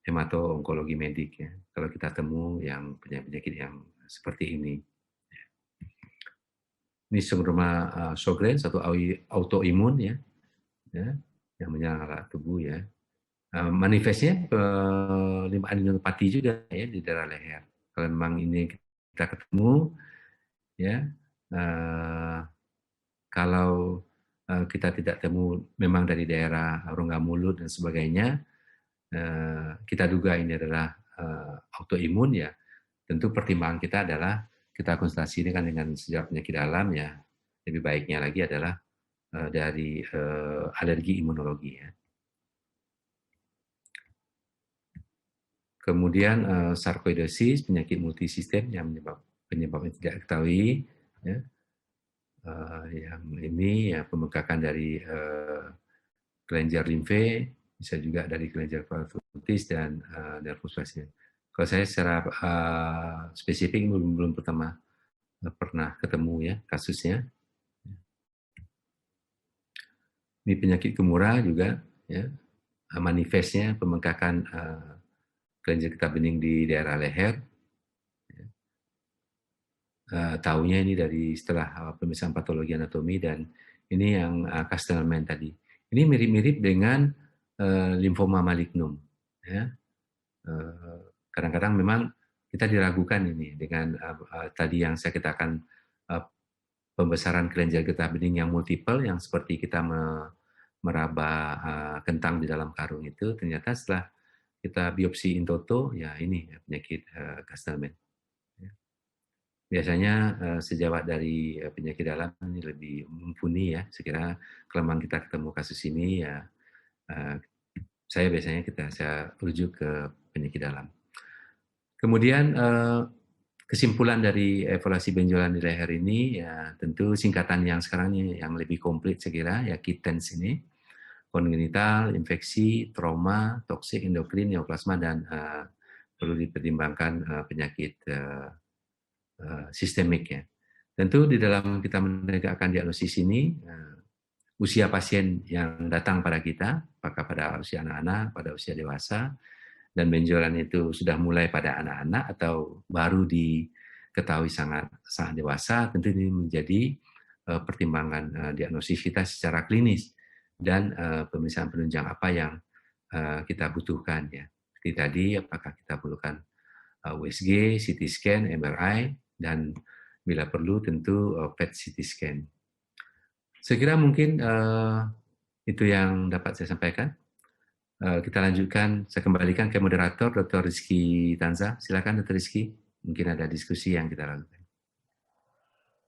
hemato-onkologi medik, ya. Kalau kita temu yang penyakit yang seperti ini. Ini sindroma Sjögren, satu autoimun, ya, yang menyerang alat tubuh, ya. manifestnya limbah adenopati juga ya di daerah leher. Kalau memang ini kita ketemu, ya kalau kita tidak temu memang dari daerah rongga mulut dan sebagainya, kita duga ini adalah autoimun ya. Tentu pertimbangan kita adalah kita konsultasi ini kan dengan sejarah penyakit dalam ya. Lebih baiknya lagi adalah dari alergi imunologi ya. Kemudian sarkoidosis, penyakit multisistem yang penyebabnya tidak diketahui. Ya. Yang ini ya pembengkakan dari kelenjar limfe, bisa juga dari kelenjar parafutis dan nervus vagus. Kalau saya secara spesifik belum pernah ketemu ya kasusnya. Ini penyakit Kimura juga ya, manifestnya pembengkakan kelenjar getah bening di daerah leher. Tahunya ini dari setelah pemeriksaan patologi anatomi dan ini yang Castellman tadi. Ini mirip-mirip dengan limfoma malignum. Ya. Kadang-kadang memang kita diragukan ini dengan tadi yang saya katakan pembesaran kelenjar getah bening yang multiple yang seperti kita meraba kentang di dalam karung itu, ternyata setelah kita biopsi in toto, ya ini penyakit Castellman. Biasanya sejawat dari penyakit dalam ini lebih mumpuni ya. Sekira kalau memang kita ketemu kasus ini ya, saya biasanya saya rujuk ke penyakit dalam. Kemudian kesimpulan dari evaluasi benjolan di leher ini ya tentu singkatan yang sekarang ini yang lebih komplit saya kira ya KITENS ini, kongenital, infeksi, trauma, toksik, endokrin, neoplasma dan perlu dipertimbangkan penyakit sistemik ya. Tentu di dalam kita menegakkan diagnosis ini, usia pasien yang datang pada kita, apakah pada usia anak-anak, pada usia dewasa, dan benjolan itu sudah mulai pada anak-anak atau baru diketahui sangat dewasa, tentu ini menjadi pertimbangan diagnosis kita secara klinis dan pemeriksaan penunjang apa yang kita butuhkan ya. Seperti tadi, apakah kita perlukan USG, CT scan, MRI, dan bila perlu tentu PET CT scan. Saya kira mungkin itu yang dapat saya sampaikan. Kita lanjutkan, saya kembalikan ke moderator Dr. Rizky Tanza. Silakan Dr. Rizky, mungkin ada diskusi yang kita lakukan.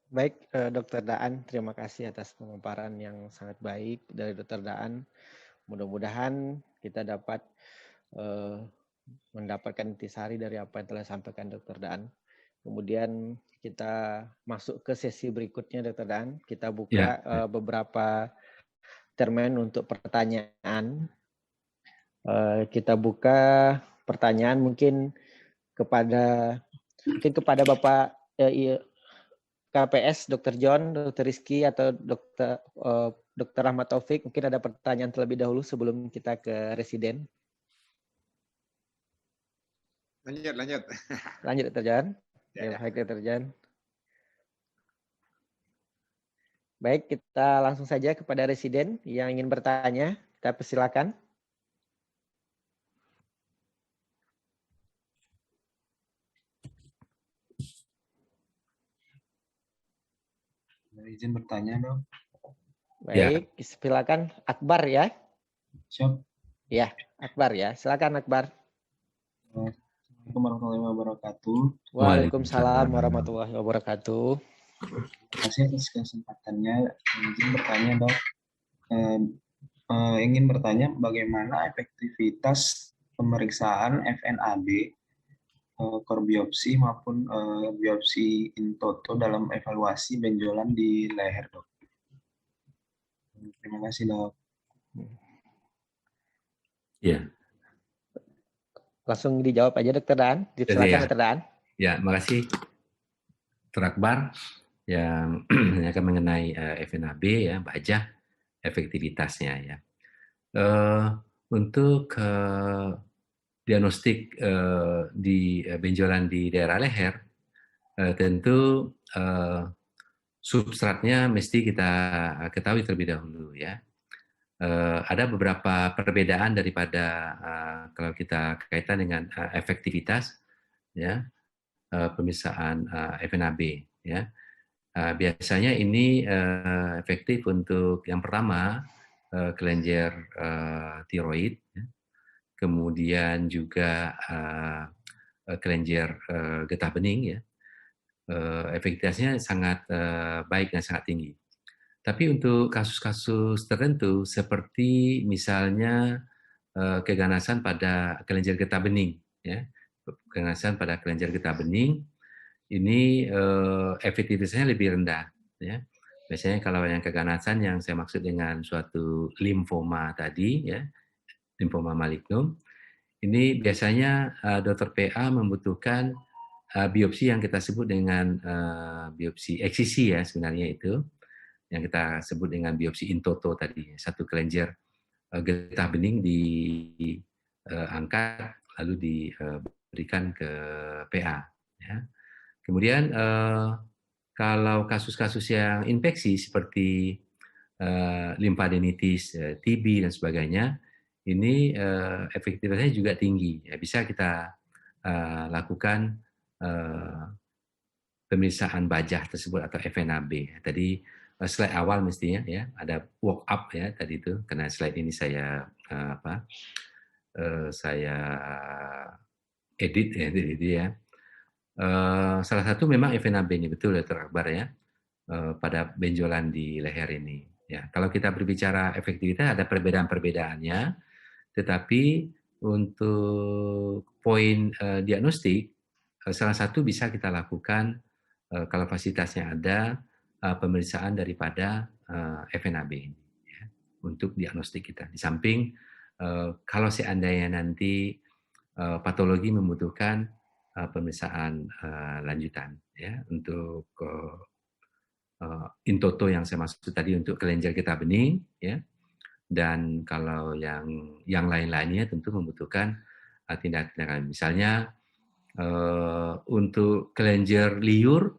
Baik, Dr. Daan, terima kasih atas pemaparan yang sangat baik dari Dr. Daan. Mudah-mudahan kita dapat mendapatkan intisari dari apa yang telah disampaikan Dr. Daan. Kemudian kita masuk ke sesi berikutnya, Dr. Daan. Kita buka beberapa termen untuk pertanyaan. Kita buka pertanyaan mungkin kepada Bapak KPS, Dr. John, Dr. Rizky, atau Dr. Ahmad Taufik. Mungkin ada pertanyaan terlebih dahulu sebelum kita ke residen. Lanjut. Lanjut, Dr. John. Ya. Baik, Dr. John. Baik, kita langsung saja kepada residen yang ingin bertanya. Kita persilakan. Izin bertanya dong. Baik, silakan Akbar ya. Siap. Ya, Akbar ya. Silakan Akbar. Assalamualaikum warahmatullahi wabarakatuh. Waalaikumsalam warahmatullahi wabarakatuh. Terima kasih atas kesempatannya. Izin bertanya dok. Ingin bertanya bagaimana efektivitas pemeriksaan FNAB, core biopsi maupun biopsi in toto dalam evaluasi benjolan di leher dok. Terima kasih dok. Ya. Langsung dijawab aja Dr. Daan. Silakan Dr. Daan. Ya, makasih Dr. Akbar yang menanyakan mengenai FNAB ya, baca efektivitasnya ya. Untuk diagnostik di benjolan di daerah leher, tentu substratnya mesti kita ketahui terlebih dahulu ya. ada beberapa perbedaan daripada kalau kita kaitan dengan efektivitas, ya, pemeriksaan FNAB, ya. Biasanya ini efektif untuk yang pertama kelenjar tiroid, ya. Kemudian juga kelenjar getah bening, ya. Efektivitasnya sangat baik dan sangat tinggi. Tapi untuk kasus-kasus tertentu seperti misalnya keganasan pada kelenjar getah bening, ya, keganasan pada kelenjar getah bening ini efektivitasnya lebih rendah, ya. Biasanya kalau yang keganasan yang saya maksud dengan suatu limfoma tadi, ya, limfoma malignum, ini biasanya dokter PA membutuhkan biopsi yang kita sebut dengan biopsi eksisi, ya, sebenarnya itu yang kita sebut dengan biopsi in toto tadi, satu kelenjar getah bening diangkat lalu diberikan ke PA, ya. Kemudian kalau kasus-kasus yang infeksi seperti limfadenitis, TB dan sebagainya, ini efektivitasnya juga tinggi. Ya, bisa kita lakukan pemeriksaan bajah tersebut atau FNAB. Tadi slide awal mestinya, ya, ada walk up, ya, tadi itu, karena slide ini saya saya edit, ya, jadi ya. Salah satu memang FNAB ini, betul Dr. Akbar, ya, pada benjolan di leher ini. Ya, kalau kita berbicara efektivitas ada perbedaan-perbedaannya, tetapi untuk poin diagnostik, salah satu bisa kita lakukan kalau fasilitasnya ada pemeriksaan daripada FNAB ini, ya, untuk diagnostik kita. Di samping kalau seandainya nanti patologi membutuhkan pemeriksaan lanjutan, ya, untuk in toto yang saya maksud tadi untuk kelenjar getah bening, ya, dan kalau yang lain-lainnya tentu membutuhkan tindakan. Misalnya untuk kelenjar liur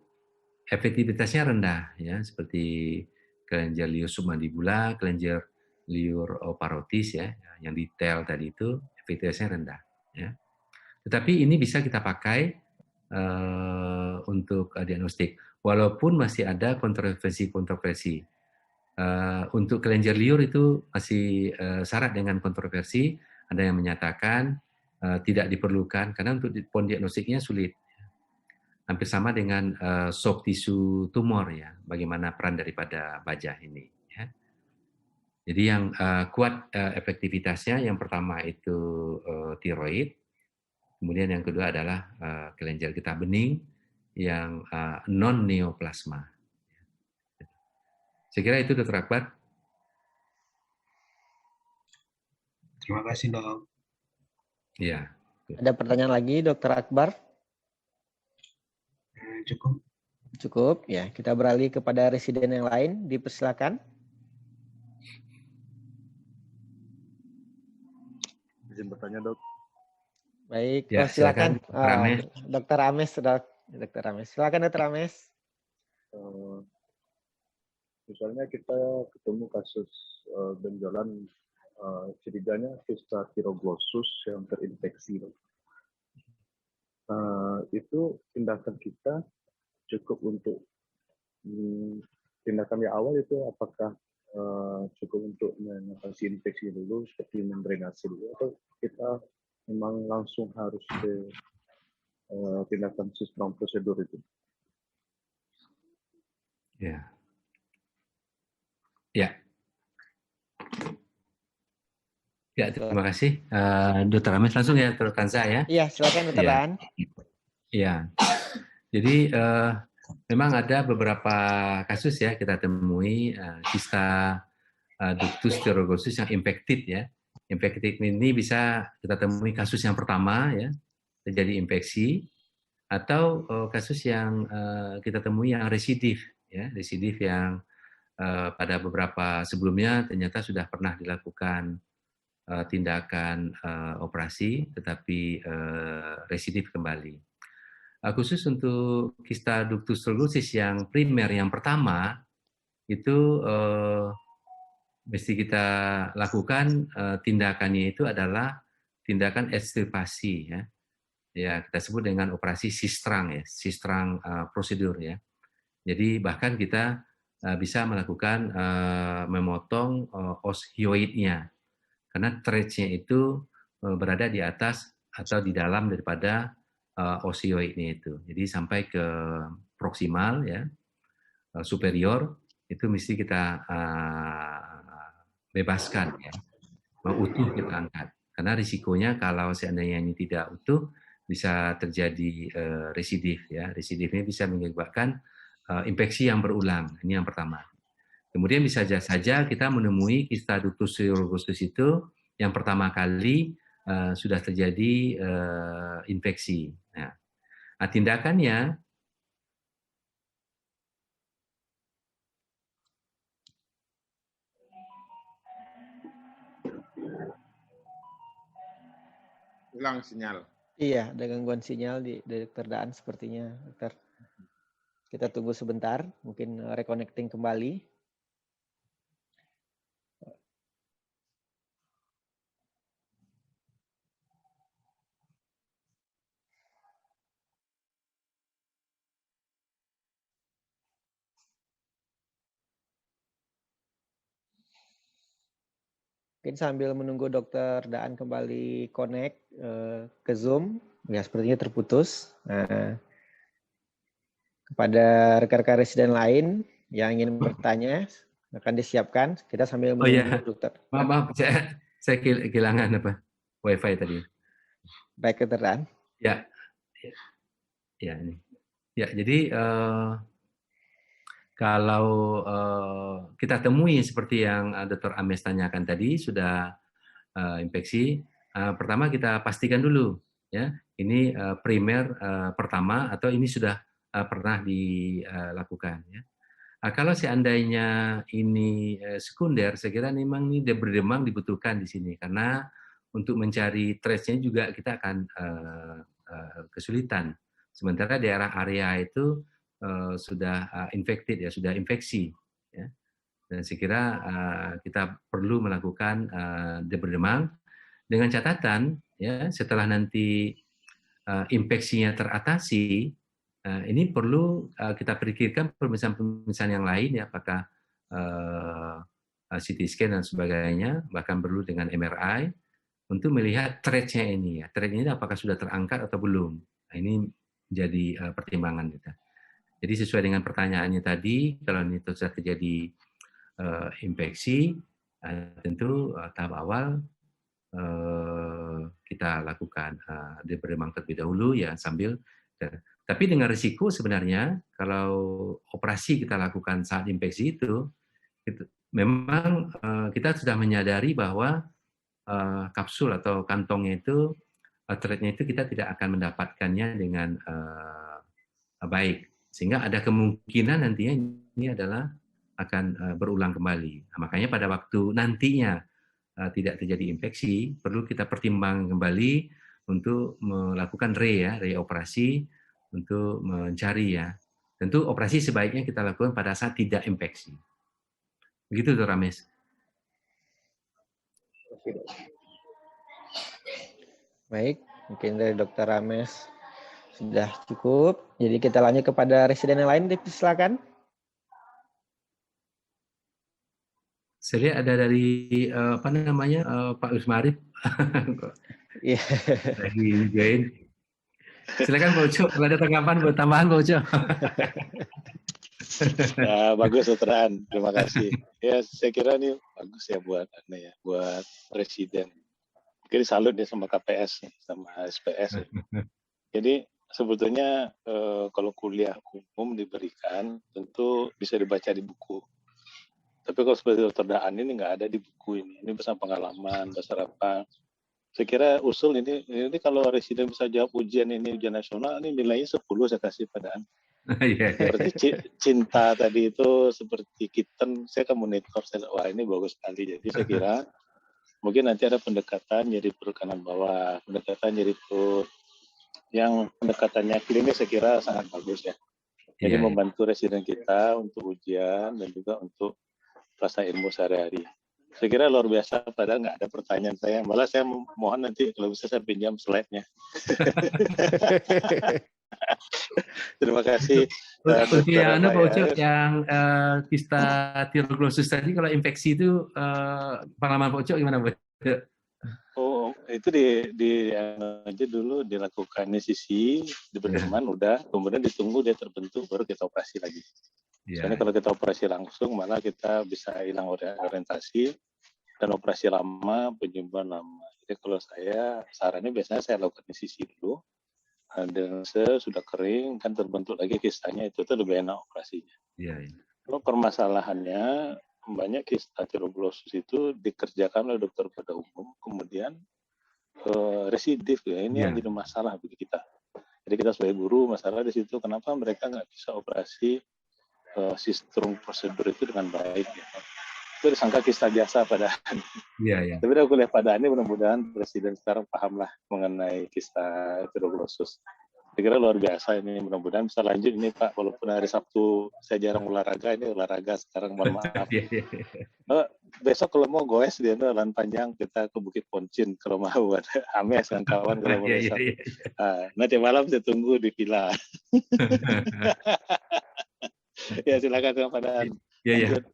efektivitasnya rendah, ya, seperti kelenjar liur submandibula, kelenjar liur parotis, ya, yang detail tadi itu efektivitasnya rendah, ya. Tetapi ini bisa kita pakai untuk diagnostik, walaupun masih ada kontroversi. Untuk kelenjar liur itu masih syarat dengan kontroversi. Ada yang menyatakan tidak diperlukan karena untuk diagnostiknya sulit. Hampir sama dengan soft tissue tumor, ya, bagaimana peran daripada bajah ini. Ya. Jadi yang kuat efektivitasnya yang pertama itu tiroid. Kemudian yang kedua adalah kelenjar getah bening yang non-neoplasma. Saya kira itu Dr. Akbar. Terima kasih, Dok. Ya. Ada pertanyaan lagi, Dr. Akbar? Cukup. Cukup, ya. Kita beralih kepada residen yang lain. Dipersilakan. Izin bertanya, Dok. Baik, Ya, silakan. Dr. Ames. Dr. Ames. Silakan, Dr. Ames. Misalnya kita ketemu kasus benjolan ceritanya Vista thyroglossus yang terinfeksi. Itu tindakan kita cukup untuk tindakan yang awal itu apakah cukup untuk mengatasi infeksi dulu seperti mendrainase dulu atau kita memang langsung harus ke tindakan sistem prosedur itu? Ya. Ya. Ya, terima kasih. Dr. Ames langsung ya, Dr. Kanza, ya. Iya, silakan Dr. Daan. Ya. Jadi memang ada beberapa kasus ya kita temui kista ductus thyroglossus yang infected, ya. Infected ini bisa kita temui kasus yang pertama, ya, terjadi infeksi, atau kasus yang kita temui yang residif, ya, residif yang pada beberapa sebelumnya ternyata sudah pernah dilakukan tindakan operasi, tetapi residif kembali. Khusus untuk kista ductus thyroglossus yang primer yang pertama itu mesti kita lakukan tindakannya itu adalah tindakan ekstirpasi ya. Ya, kita sebut dengan operasi sistrang ya, sistrang prosedur ya. Jadi bahkan kita bisa melakukan memotong os hyoidnya karena threads-nya itu berada di atas atau di dalam daripada os hyoidnya itu. Jadi sampai ke proksimal ya, superior itu mesti kita bebaskan ya, utuh kita angkat. Karena risikonya kalau seandainya ini tidak utuh bisa terjadi residif ya. Residif ini bisa menyebabkan infeksi yang berulang. Ini yang pertama. Kemudian bisa saja kita menemui kista ductus urogustus itu yang pertama kali sudah terjadi infeksi. Nah, tindakannya Hilang sinyal. Iya, ada gangguan sinyal di Dr. Daan sepertinya, Dokter. Kita tunggu sebentar, mungkin reconnecting kembali. Mungkin sambil menunggu Dokter Daan kembali connect ke Zoom, ya sepertinya terputus. Kepada rekan-rekan residen lain yang ingin bertanya, akan disiapkan. Kita sambil menunggu Dokter. Maaf, saya kehilangan apa WiFi tadi. Baik, Dokter Daan. Ya, ini. Ya, jadi kalau kita temui seperti yang Dr. Ames tanyakan tadi, sudah infeksi, pertama kita pastikan dulu, ya, ini primer pertama atau ini sudah pernah dilakukan. Ya. Kalau seandainya ini sekunder, saya kira memang ini berdemang dibutuhkan di sini, karena untuk mencari trace-nya juga kita akan kesulitan. Sementara daerah area itu sudah infected ya, sudah infeksi ya. Dan saya kira kita perlu melakukan deberdemang dengan catatan ya, setelah nanti infeksinya teratasi, ini perlu kita pikirkan pemeriksaan-pemeriksaan yang lain ya, apakah CT scan dan sebagainya, bahkan perlu dengan MRI untuk melihat thread-nya ini ya. Thread ini apakah sudah terangkat atau belum. Nah, ini menjadi pertimbangan kita. Jadi sesuai dengan pertanyaannya tadi, kalau ini sudah terjadi infeksi, tentu tahap awal kita lakukan deberdemang terlebih dahulu ya, sambil. Tapi dengan risiko sebenarnya kalau operasi kita lakukan saat infeksi itu memang kita sudah menyadari bahwa kapsul atau kantongnya itu, thread-nya itu kita tidak akan mendapatkannya dengan baik. Sehingga ada kemungkinan nantinya ini adalah akan berulang kembali. Nah, makanya pada waktu nantinya tidak terjadi infeksi, perlu kita pertimbangkan kembali untuk melakukan reoperasi untuk mencari ya. Tentu operasi sebaiknya kita lakukan pada saat tidak infeksi. Begitu, Dr. Ames. Baik, mungkin dari Dr. Ames sudah cukup. Jadi kita lanjut kepada residen yang lain, silakan. Saya lihat ada dari apa namanya Pak Usmarif. Iya. Lagi join. Silakan Pak Uco, kalau ada tanggapan buat tambahan Pak Uco. Nah, bagus Dr. terima kasih. Ya, saya kira ini bagus ya buat presiden. Mungkin salut ya sama KPS, sama SPS. Ya. Jadi sebetulnya kalau kuliah umum diberikan, tentu bisa dibaca di buku. Tapi kalau seperti Dr. Daan ini nggak ada di buku ini. Ini pesan pengalaman, dasar apa. Saya kira usul ini kalau residen bisa jawab ujian nasional, ini nilainya 10 saya kasih pada Daan. Seperti cinta tadi itu, seperti kitten, saya kan monitor, wah ini bagus sekali. Jadi saya kira mungkin nanti ada pendekatan jadi perut kanan bawah, pendekatan jadi perut yang pendekatannya klinis, saya kira sangat bagus ya. Jadi membantu residen kita untuk ujian dan juga untuk pelaksanaan ilmu sehari-hari. Saya kira luar biasa, padahal nggak ada pertanyaan saya. Malah saya mohon nanti kalau bisa saya pinjam slide-nya. Terima kasih. Untuk Dr. yang Pak Ucok, Ramayana. yang kista tiroglossus tadi, kalau infeksi itu pengalaman Pak Ucok gimana Pak Ucok? Oh, itu di aja dulu dilakukan anestesi, di berdeman udah, kemudian ditunggu dia terbentuk, baru kita operasi lagi. Soalnya kalau kita operasi langsung, malah kita bisa hilang orientasi, dan operasi lama, penyembuhan lama. Jadi kalau saya, sarannya biasanya saya lakukan anestesi dulu, dan sudah kering, kan terbentuk lagi kistanya, itu lebih enak operasinya. Kalau permasalahannya, banyak kista tiroglossus itu dikerjakan oleh dokter pada umum, kemudian residif ya, ini yang jadi masalah bagi kita. Jadi kita sebagai guru, masalah di situ kenapa mereka nggak bisa operasi sistem prosedur itu dengan baik ya. Itu disangka kista biasa padahal. Tapi aku lihat pada ini mudah-mudahan presiden sekarang pahamlah mengenai kista tiroglossus. Saya kira luar biasa ini, mudah-mudahan bisa lanjut ini Pak, walaupun hari Sabtu saya jarang olahraga, ini olahraga sekarang, mohon maaf. Besok kalau mau goes dia jalan panjang kita ke Bukit Poncin kalau mau, ada Ames kan kawan kalau mau besok. Nanti malam saya tunggu di villa. Ya silakan Kang Padaan.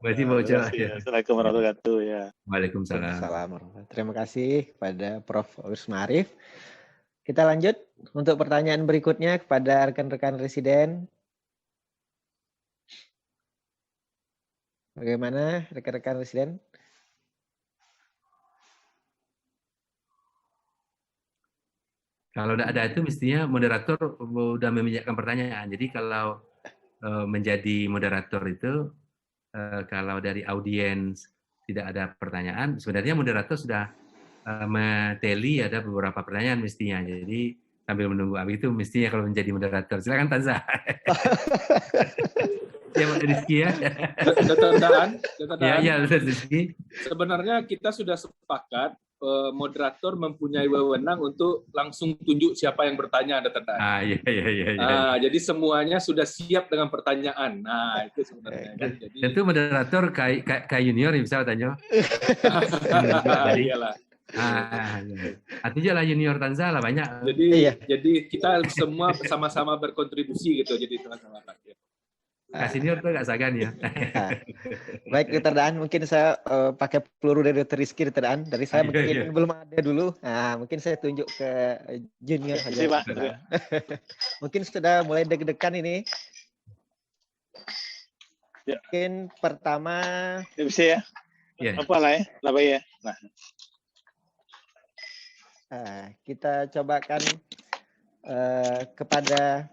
Berarti Pak Ucok. Assalamualaikum warahmatullahi wabarakatuh. Ya. Waalaikumsalam. Terima kasih kepada Prof. Usma Arif. Kita lanjut untuk pertanyaan berikutnya kepada rekan-rekan residen. Bagaimana rekan-rekan residen? Kalau tidak ada itu mestinya moderator sudah meminjamkan pertanyaan. Jadi kalau menjadi moderator itu, kalau dari audiens tidak ada pertanyaan, sebenarnya moderator sudah meteli ada beberapa pertanyaan mestinya. Jadi sambil menunggu Abi itu mestinya kalau menjadi moderator. Silakan Tanza. Ya Pak Rizky ya. Dr. Daan. Ya, Rizky. Sebenarnya kita sudah sepakat moderator mempunyai wewenang untuk langsung tunjuk siapa yang bertanya, Dr. Daan. Iya. Jadi semuanya sudah siap dengan pertanyaan. Nah, itu sebenarnya. Kan? Jadi, tentu moderator kayak junior bisa tanya. Iyalah. Artinya lah junior Tanza lah banyak. Jadi kita semua sama-sama berkontribusi gitu. Jadi sama-sama. Senior tuh nggak sagan ya. Baik Dr. Daan, mungkin saya pakai peluru dari Dr. Rizky, Dr. Daan. Dari saya mungkin belum ada dulu. Nah, mungkin saya tunjuk ke junior saja. Mungkin sudah mulai deg-degan ini. Mungkin pertama. Bisa ya? Apa lah ya? Apa ya? Kita cobakan kepada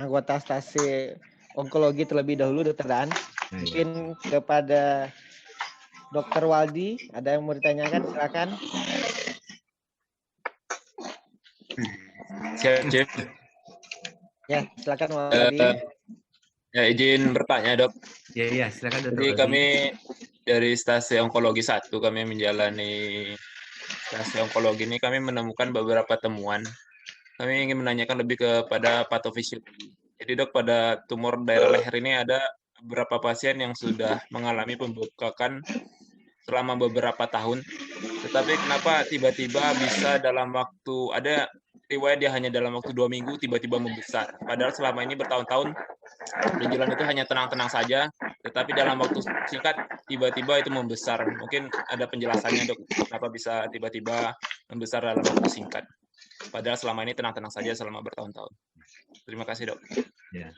anggota stasi onkologi terlebih dahulu, Dr. Daan. Mungkin kepada Dr. Waldi, ada yang mau ditanyakan, silakan. Siap, Chief. Ya, silakan Waldi. Ya, izin bertanya, Dok. Ya, silakan Dr. Jadi kami dari stasi onkologi 1, kami menjalani stasi onkologi ini, kami menemukan beberapa temuan. Kami ingin menanyakan lebih kepada patofisiologi. Jadi Dok, pada tumor daerah leher ini ada beberapa pasien yang sudah mengalami pembengkakan selama beberapa tahun. Tetapi kenapa tiba-tiba bisa dalam waktu, ada riwayat dia hanya dalam waktu 2 minggu tiba-tiba membesar. Padahal selama ini bertahun-tahun benjolan itu hanya tenang-tenang saja, tetapi dalam waktu singkat tiba-tiba itu membesar. Mungkin ada penjelasannya Dok, kenapa bisa tiba-tiba membesar dalam waktu singkat. Padahal selama ini tenang-tenang saja selama bertahun-tahun. Terima kasih Dok. Ya.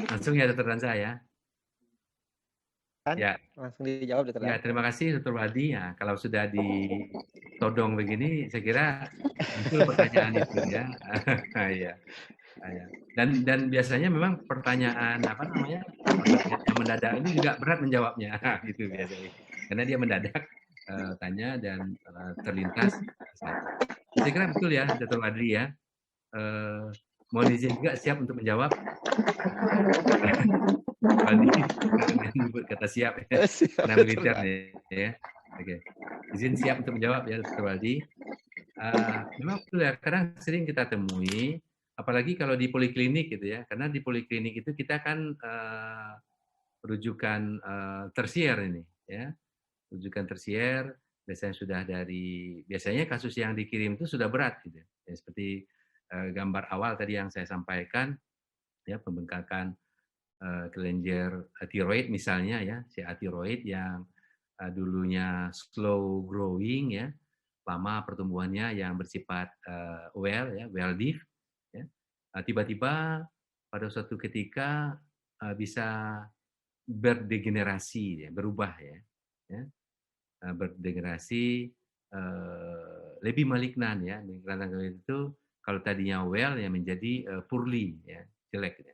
Langsung ya Dr. Tanza ya. Ya, langsung dijawab Dr. Ya, terima kasih Dr. Waldi. Ya, kalau sudah ditodong begini, saya kira itu pertanyaan itu ya. Ya. Dan biasanya memang pertanyaan yang mendadak ini juga berat menjawabnya, gitu biasanya. Karena dia mendadak tanya dan terlintas. Saya kira betul ya, Dr. Waldi ya. Mohon izin juga siap untuk menjawab. Waldi menyebut kata siap ya. Karena militer ya. Oke. Izin siap untuk menjawab ya Dr. Waldi. Memang betul ya, kadang sering kita temui, apalagi kalau di poliklinik gitu ya. Karena di poliklinik itu kita kan rujukan tersier ini ya. Rujukan tersier biasanya kasus yang dikirim itu sudah berat gitu. Ya, seperti gambar awal tadi yang saya sampaikan, ya, pembengkakan kelenjar tiroid misalnya, ya, CA tiroid yang dulunya slow growing, ya, lama pertumbuhannya, yang bersifat well div, ya, tiba-tiba pada suatu ketika bisa berdegenerasi, ya, berubah, ya, berdegenerasi lebih malignan, ya. Kelainan itu kalau tadinya well ya menjadi poorly, ya, jelek, ya.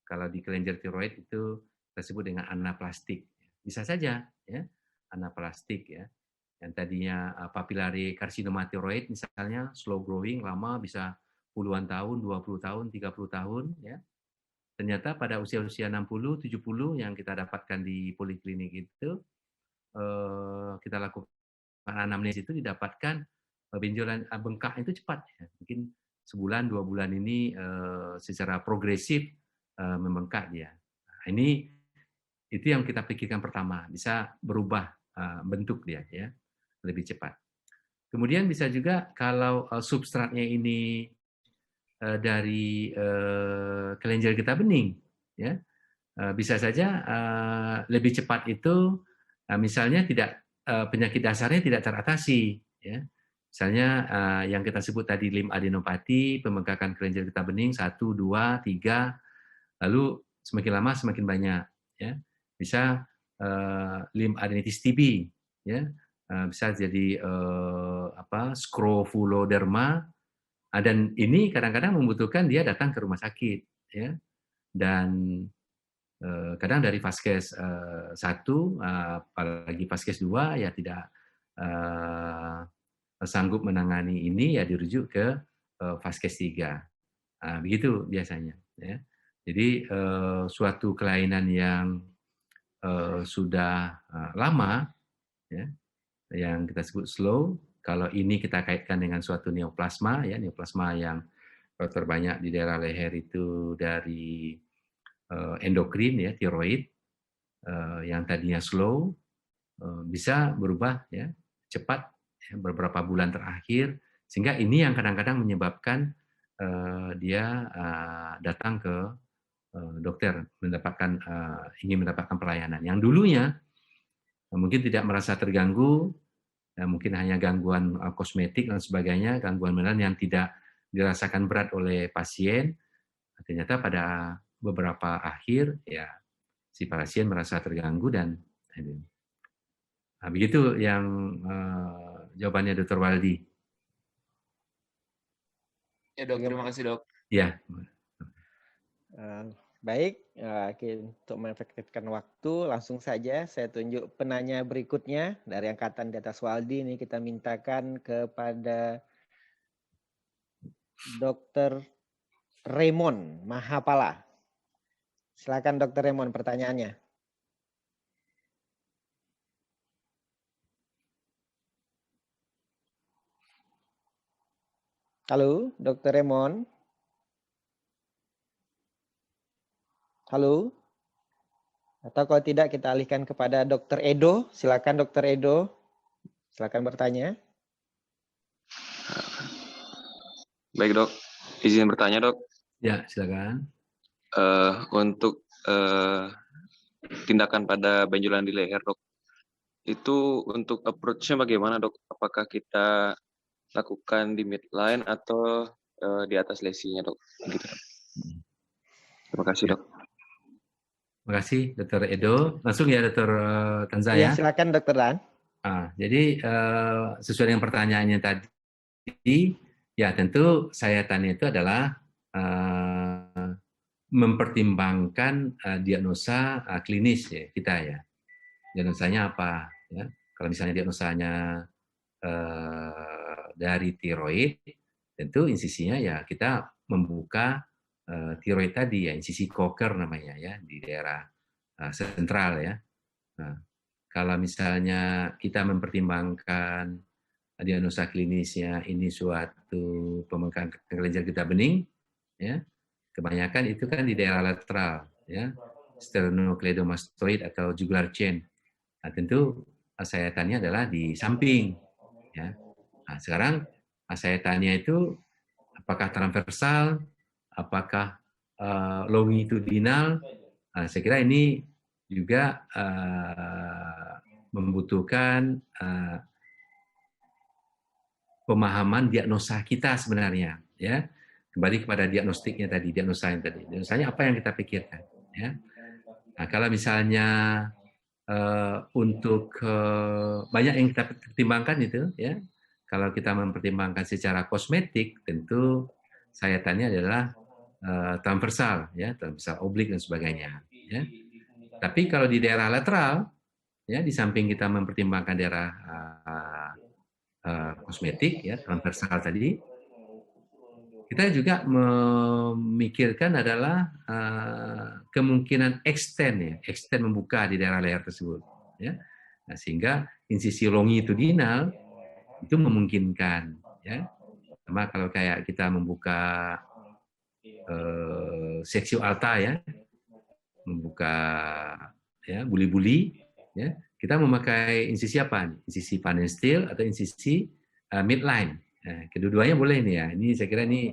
Kalau di kelenjar tiroid itu kita sebut dengan anaplastik. Bisa saja, ya, anaplastik, ya. Yang tadinya papillary carcinoma tiroid misalnya slow growing, lama, bisa puluhan tahun, 20 tahun, 30 tahun, ya. Ternyata pada usia-usia 60, 70 yang kita dapatkan di poliklinik itu, kita lakukan anamnesis itu didapatkan benjolan bengkak itu cepat, ya. Mungkin sebulan 2 bulan ini secara progresif membengkak dia. Nah, ini itu yang kita pikirkan pertama, bisa berubah bentuk dia, ya, lebih cepat. Kemudian bisa juga kalau substratnya ini dari kelenjar getah bening, ya, bisa saja lebih cepat itu misalnya tidak penyakit dasarnya tidak teratasi, ya. Misalnya yang kita sebut tadi limfadenopati, pembengkakan kelenjar getah bening 1, 2, 3, lalu semakin lama semakin banyak, ya. Bisa limfadenitis TB, ya. Bisa jadi skrofuloderma, dan ini kadang-kadang membutuhkan dia datang ke rumah sakit, ya. Dan kadang dari Vaskes 1, apalagi Vaskes 2 ya tidak sanggup menangani ini, ya dirujuk ke Vaskes 3. Begitu biasanya, ya. Jadi suatu kelainan yang sudah lama, ya, yang kita sebut slow, kalau ini kita kaitkan dengan suatu neoplasma, ya, neoplasma yang terbanyak di daerah leher itu dari endokrin, ya, tiroid, yang tadinya slow bisa berubah, ya, cepat, ya, beberapa bulan terakhir, sehingga ini yang kadang-kadang menyebabkan dia datang ke dokter ingin mendapatkan pelayanan. Yang dulunya mungkin tidak merasa terganggu, mungkin hanya gangguan kosmetik dan sebagainya, gangguan beneran yang tidak dirasakan berat oleh pasien, ternyata pada beberapa akhir, ya, si pasien merasa terganggu dan begitu yang jawabannya Dr. Waldi. Ya dok, terima kasih dok. Ya. Baik, untuk mengefektifkan waktu, langsung saja saya tunjuk penanya berikutnya dari angkatan di atas Waldi. Ini kita mintakan kepada Dr. Raymond Mahapala. Silakan Dr. Raymond, pertanyaannya. Halo, Dr. Raymond. Halo. Atau kalau tidak kita alihkan kepada Dr. Edo. Silakan Dr. Edo. Silakan bertanya. Baik dok, izin bertanya dok. Ya, silakan. Untuk tindakan pada benjolan di leher dok, itu untuk approach-nya bagaimana dok? Apakah kita lakukan di midline atau di atas lesinya dok? Gitu. Terima kasih dok. Terima kasih Dr. Edo. Langsung ya Dr. Tanza, ya. Silakan Dr. Dan. Jadi sesuai dengan pertanyaannya tadi, ya tentu saya tanya itu adalah mempertimbangkan diagnosa klinis, ya, kita, ya. Diagnosanya apa, ya? Kalau misalnya diagnosanya dari tiroid, tentu insisinya ya kita membuka tiroid tadi, ya, insisi Coker namanya, ya, di daerah sentral, ya. Nah, kalau misalnya kita mempertimbangkan diagnosa klinisnya ini suatu pembengkakan kelenjar getah bening, ya, kebanyakan itu kan di daerah lateral, ya, sternocleidomastoid atau jugular chain. Nah, tentu sayatannya adalah di samping. Ya. Nah, sekarang sayatannya itu apakah transversal, apakah longitudinal? Nah, saya kira ini juga membutuhkan pemahaman diagnosa kita sebenarnya, ya. Kembali kepada diagnostiknya tadi, diagnosanya tadi. Diagnosanya apa yang kita pikirkan, ya. Nah, kalau misalnya untuk banyak yang kita pertimbangkan itu, ya. Kalau kita mempertimbangkan secara kosmetik, tentu sayatannya adalah transversal, ya, transversal oblik dan sebagainya, ya. Tapi kalau di daerah lateral, ya, di samping kita mempertimbangkan daerah kosmetik, ya, transversal tadi, kita juga memikirkan adalah kemungkinan extend membuka di daerah leher tersebut, ya. Nah, sehingga insisi longitudinal itu memungkinkan, ya. Sama kalau kayak kita membuka seksio alta, ya, membuka, ya, buli-buli, ya, kita memakai insisi apa? Insisi Pfannenstiel atau insisi midline. Nah, kedua-duanya boleh nih, ya. Ini saya kira ini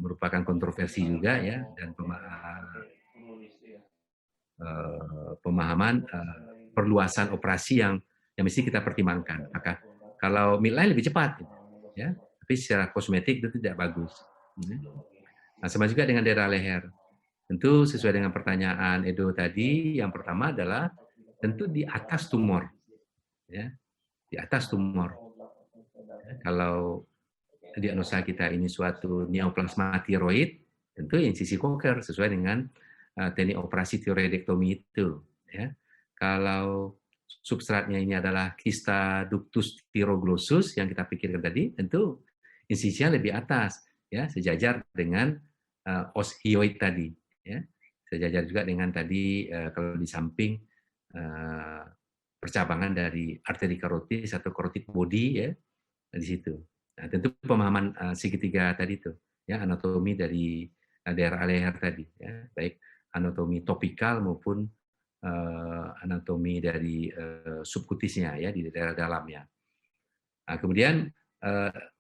merupakan kontroversi juga, ya, dan pemahaman perluasan operasi yang mesti kita pertimbangkan. Maka kalau midline lebih cepat, ya, tapi secara kosmetik itu tidak bagus. Nah, sama juga dengan daerah leher. Tentu sesuai dengan pertanyaan Edo tadi, yang pertama adalah tentu di atas tumor, ya, di atas tumor. Ya, kalau diagnosa kita ini suatu neoplasma tiroid, tentu insisi Cocker sesuai dengan teknik operasi tiroidektomi itu. Ya. Kalau substratnya ini adalah kista ductus tiroglossus yang kita pikirkan tadi, tentu insisinya lebih atas, ya, sejajar dengan os hyoid tadi, ya, sejajar juga dengan tadi kalau di samping percabangan dari arteri karotis atau carotid body, ya, di situ. Nah, tentu pemahaman segitiga tadi itu, ya, anatomi dari daerah leher tadi, ya, baik anatomi topikal maupun anatomi dari subkutisnya, ya, di daerah dalamnya. Nah, kemudian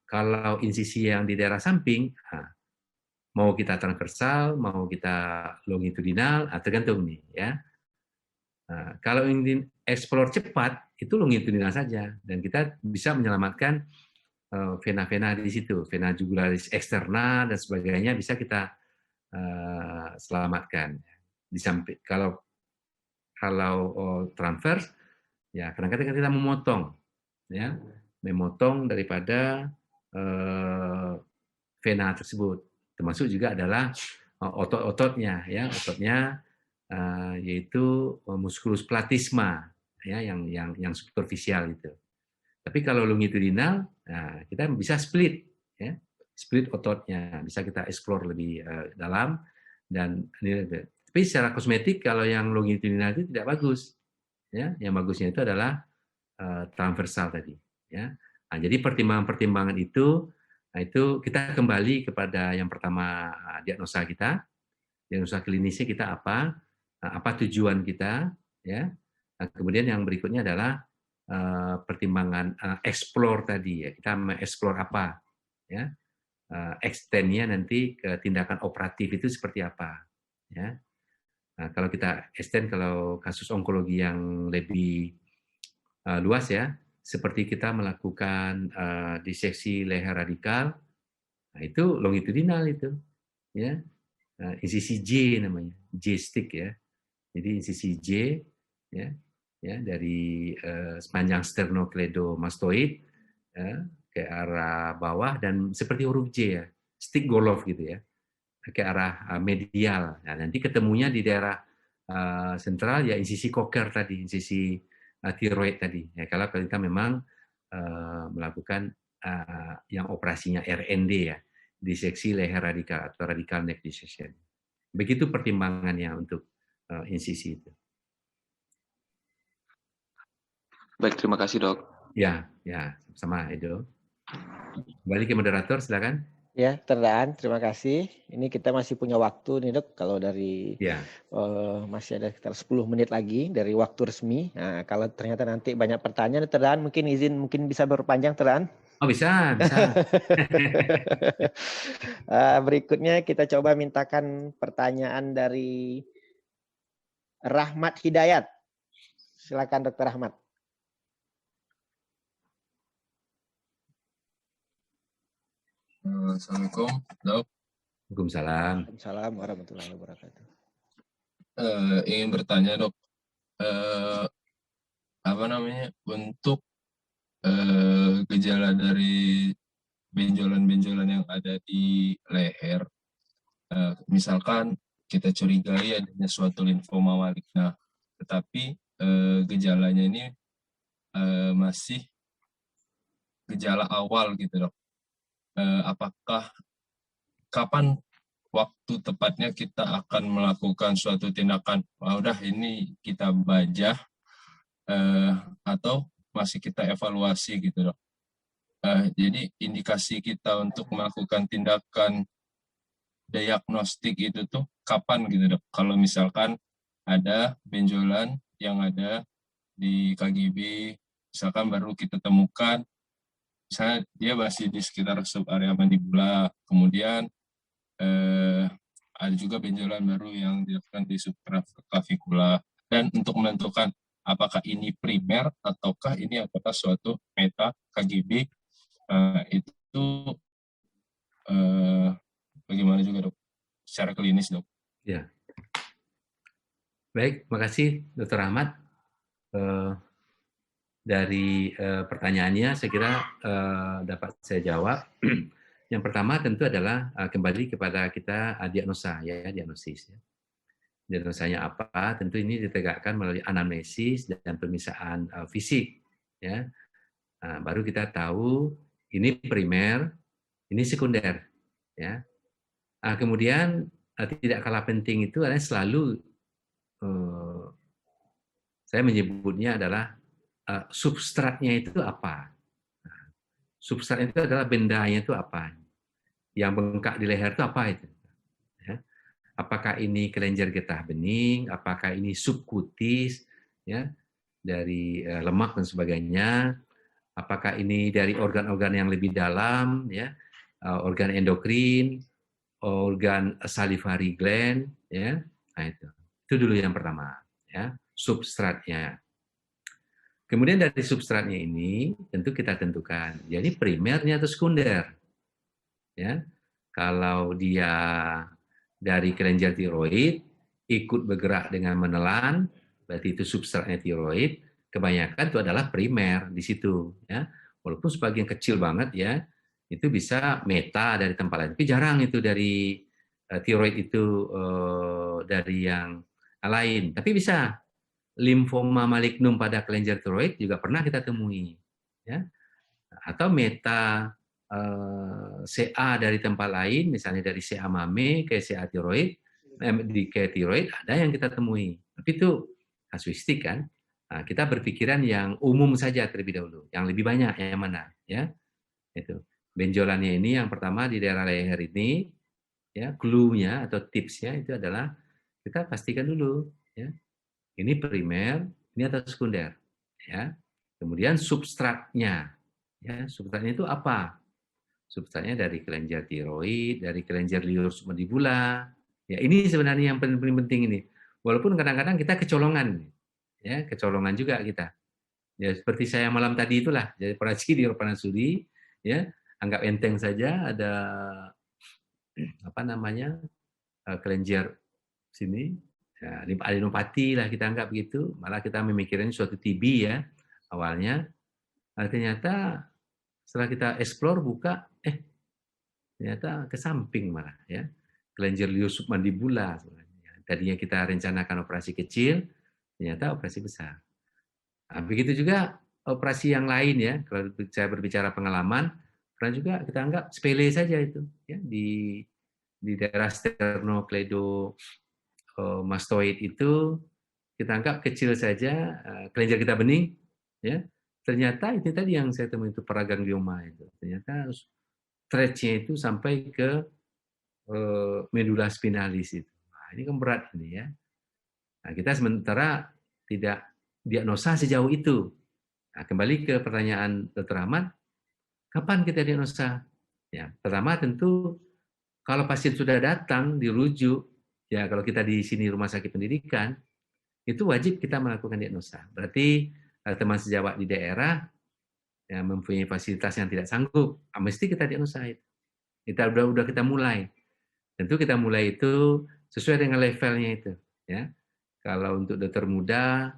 kalau insisi yang di daerah samping, mau kita transversal, mau kita longitudinal, tergantung nih, ya. Nah, kalau ingin explore cepat, itu longitudinal saja, dan kita bisa menyelamatkan vena-vena di situ, vena jugularis eksterna dan sebagainya bisa kita selamatkan. Di samping kalau transverse, ya kadang-kadang kita memotong, ya, memotong daripada vena tersebut, termasuk juga adalah otot-ototnya, ya, ototnya yaitu musculus platysma, ya, yang superficial itu. Tapi kalau longitudinal, nah, kita bisa split, ya, split ototnya, bisa kita explore lebih dalam. Dan tapi secara kosmetik kalau yang longitudinal itu tidak bagus, ya, yang bagusnya itu adalah transversal tadi, ya. Nah, jadi pertimbangan-pertimbangan itu, nah, itu kita kembali kepada yang pertama, diagnosa kita, diagnosa klinisnya kita apa tujuan kita, ya. Nah, kemudian yang berikutnya adalah pertimbangan explore tadi, ya, kita mengeksplor apa, ya, extend-nya nanti ke tindakan operatif itu seperti apa, ya. Nah, kalau kita extend, kalau kasus onkologi yang lebih luas, ya, seperti kita melakukan diseksi leher radikal, nah itu longitudinal itu, ya, insisi J namanya, J stick, ya, jadi insisi J, ya, ya, dari sepanjang sternocleidomastoid, ya, ke arah bawah dan seperti huruf J, ya, stick golf gitu, ya, ke arah medial. Nah, nanti ketemunya di daerah sentral, ya, insisi Cocker tadi, insisi tiroid tadi. Ya, kalau kita memang melakukan yang operasinya RND, ya, diseksi leher radikal atau radical neck dissection. Begitu pertimbangannya untuk insisi itu. Baik, terima kasih, Dok. Ya, ya, sama Edo. Kembali ke moderator, silakan. Ya, Dr. Daan, terima kasih. Ini kita masih punya waktu nih dok, kalau dari Ya, masih ada sekitar 10 menit lagi dari waktu resmi. Nah, kalau ternyata nanti banyak pertanyaan, Dr. Daan mungkin bisa berpanjang, Dr. Daan. oh bisa, bisa. Berikutnya kita coba mintakan pertanyaan dari Rahmat Hidayat. Silakan Dr. Rahmat. Assalamualaikum, dok. Waalaikumsalam. Waalaikumsalam warahmatullahi wabarakatuh. Ingin bertanya, dok, untuk gejala dari benjolan-benjolan yang ada di leher, misalkan kita curigai adanya suatu limfoma maligna, tetapi gejalanya ini masih gejala awal gitu, dok. Apakah kapan waktu tepatnya kita akan melakukan suatu tindakan, udah ini kita bajah, atau masih kita evaluasi gitu, dok. Jadi indikasi kita untuk melakukan tindakan diagnostik itu tuh kapan gitu, dok? Kalau misalkan ada benjolan yang ada di KGB, misalkan baru kita temukan, misalnya dia masih di sekitar subarea mandibula, kemudian ada juga benjolan baru yang dilakukan di subclavicular, dan untuk menentukan apakah ini primer ataukah ini adalah suatu meta KGB, itu bagaimana juga, dok, secara klinis, dok? Ya. Baik, terima kasih Dr. Ahmad. Dari pertanyaannya saya kira dapat saya jawab. Yang pertama tentu adalah kembali kepada kita diagnosa, ya, diagnosis. Ya. Diagnosanya apa? Tentu ini ditegakkan melalui anamnesis dan pemisahan fisik. Ya. Baru kita tahu ini primer, ini sekunder. Ya. Kemudian tidak kalah penting itu adalah selalu saya menyebutnya adalah substratnya itu apa. Substratnya itu adalah bendanya itu apa. Yang bengkak di leher itu apa itu. Ya. Apakah ini kelenjar getah bening, apakah ini subkutis, ya, dari lemak dan sebagainya, apakah ini dari organ-organ yang lebih dalam, ya, organ endokrin, organ salivary gland, ya. Nah, itu dulu yang pertama, ya, substratnya. Kemudian dari substratnya ini tentu kita tentukan, jadi primernya atau sekunder. Ya, kalau dia dari kelenjar tiroid ikut bergerak dengan menelan, berarti itu substratnya tiroid. Kebanyakan itu adalah primer di situ. Ya, walaupun sebagian kecil banget ya, itu bisa meta dari tempat lain. Tapi jarang itu dari tiroid itu dari yang lain. Tapi bisa. Limfoma malignum pada kelenjar tiroid juga pernah kita temui, ya. Atau meta CA dari tempat lain, misalnya dari CA mame ke CA tiroid, ke tiroid ada yang kita temui. Tapi itu kasuistik kan. Nah, kita berpikiran yang umum saja terlebih dahulu, yang lebih banyak yang mana, ya. Itu benjolannya ini yang pertama di daerah leher ini, ya, clue-nya atau tipsnya itu adalah kita pastikan dulu, ya. Ini primer, ini atau sekunder, ya. Kemudian substratnya, ya, substratnya itu apa? Substratnya dari kelenjar tiroid, dari kelenjar liur submandibula. Ya, ini sebenarnya yang paling penting ini. Walaupun kadang-kadang kita kecolongan, ya, kecolongan juga kita. Ya, seperti saya malam tadi itulah, jadi operasi di Ropanasuri, ya, anggap enteng saja ada apa namanya kelenjar sini. Ya, adenopati lah kita anggap begitu, malah kita memikirkan suatu TB ya awalnya. Ternyata setelah kita explore buka, ternyata ke samping malah ya, kelenjar liur submandibula. Tadinya kita rencanakan operasi kecil, ternyata operasi besar. Nah, begitu juga operasi yang lain ya, kalau saya berbicara pengalaman, pernah juga kita anggap sepele saja itu ya, di daerah sternocleido mastoid itu kita anggap kecil saja, kelenjar getah bening, ya. Ternyata itu tadi yang saya temui itu peraganglioma itu. Ternyata stretch-nya itu sampai ke medula spinalis itu. Nah, ini kan berat ini ya. Nah, kita sementara tidak diagnosa sejauh itu. Nah, kembali ke pertanyaan Dr. Ahmad, kapan kita diagnosa? Ya, pertama tentu kalau pasien sudah datang dirujuk, ya kalau kita di sini rumah sakit pendidikan, itu wajib kita melakukan diagnosa. Berarti teman sejawat di daerah yang mempunyai fasilitas yang tidak sanggup, mesti kita diagnosa. Kita udah kita mulai. Tentu kita mulai itu sesuai dengan levelnya itu, ya. Kalau untuk dokter muda,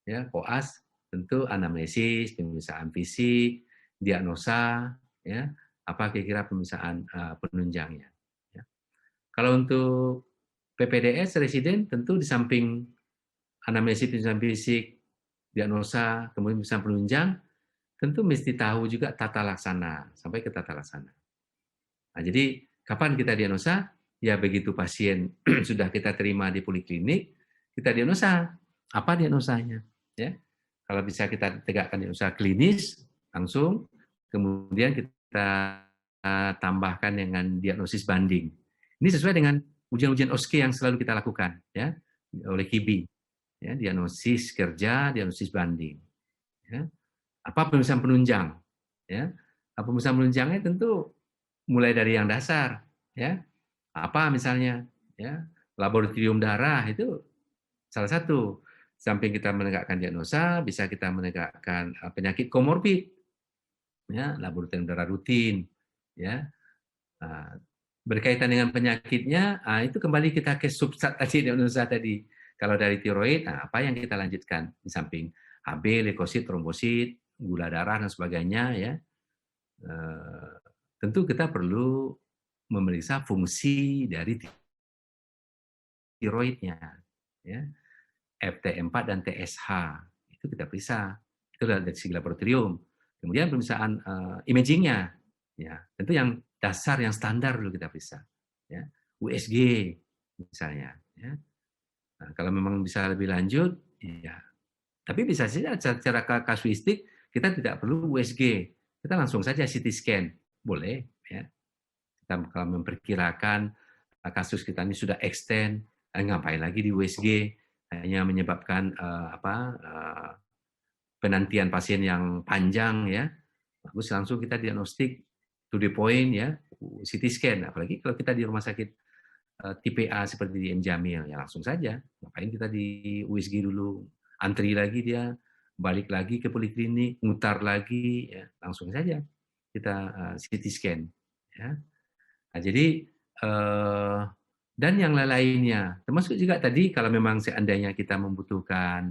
ya koas, tentu anamnesis, pemeriksaan fisik, diagnosa, ya, apa kira-kira pemeriksaan penunjangnya. Ya. Kalau untuk PPDS residen, tentu di samping anamnesis, pemeriksaan fisik, diagnosa, kemudian pemeriksaan penunjang, tentu mesti tahu juga tata laksana, sampai ke tata laksana. Nah, jadi kapan kita diagnosa? Ya begitu pasien sudah kita terima di poliklinik, kita diagnosa. Apa diagnosanya? Ya, kalau bisa kita tegakkan diagnosa klinis langsung, kemudian kita tambahkan dengan diagnosis banding. Ini sesuai dengan ujian-ujian OSCE yang selalu kita lakukan, ya, oleh KIBI. Ya, diagnosis kerja, diagnosis banding. Ya. Apa pemeriksaan penunjang? Ya, pemeriksaan penunjangnya tentu mulai dari yang dasar, ya. Apa misalnya, ya, laboratorium darah itu salah satu. Samping kita menegakkan diagnosa, bisa kita menegakkan penyakit komorbid, ya, laboratorium darah rutin, ya. Berkaitan dengan penyakitnya, itu kembali kita ke substrat tadi diagnosa tadi. Kalau dari tiroid, apa yang kita lanjutkan di samping HB, leukosit, trombosit, gula darah dan sebagainya, ya. Tentu kita perlu memeriksa fungsi dari tiroidnya, ya. FT4 dan TSH itu kita periksa, itu dari segi laboratorium. Kemudian pemeriksaan imagingnya, ya tentu yang dasar, yang standar dulu kita periksa, ya. USG misalnya, ya. Nah, kalau memang bisa lebih lanjut, ya. Tapi bisa saja secara kasuistik kita tidak perlu USG, kita langsung saja CT scan, boleh, ya. Kita kalau memperkirakan kasus kita ini sudah extend, ngapain lagi di USG, hanya menyebabkan penantian pasien yang panjang, ya. Bagus langsung kita diagnostik to the point, ya, CT scan. Apalagi kalau kita di rumah sakit tipe A seperti di M Jamil, ya langsung saja. Ngapain kita di USG dulu, antri lagi dia, balik lagi ke poliklinik, mutar lagi, ya langsung saja kita CT scan, ya. Nah, jadi dan yang lainnya, termasuk juga tadi kalau memang seandainya kita membutuhkan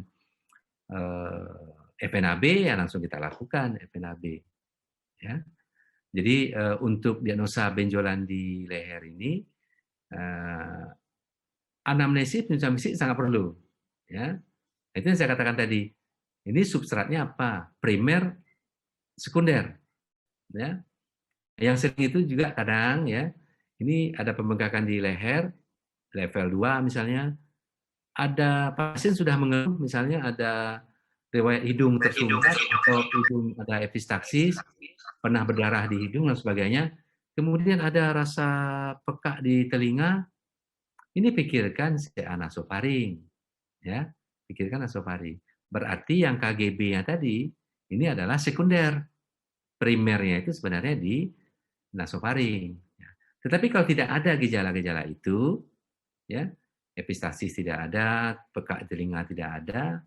FNAB, ya langsung kita lakukan FNAB, ya. Jadi untuk diagnosa benjolan di leher ini, anamnesis fisik sangat perlu, ya. Itu yang saya katakan tadi. Ini substratnya apa? Primer, sekunder, ya. Yang sering itu juga kadang, ya, ini ada pembengkakan di leher, level 2 misalnya, ada pasien sudah mengeluh, misalnya ada riwayat hidung tersumbat, atau hidung ada epistaksis, pernah berdarah di hidung dan sebagainya, kemudian ada rasa pekak di telinga, ini pikirkan CA nasofaring, ya, pikirkan nasofaring. Berarti yang KGB-nya tadi, ini adalah sekunder, primernya itu sebenarnya di nasofaring. Tetapi kalau tidak ada gejala-gejala itu, ya, epistasis tidak ada, pekak telinga tidak ada,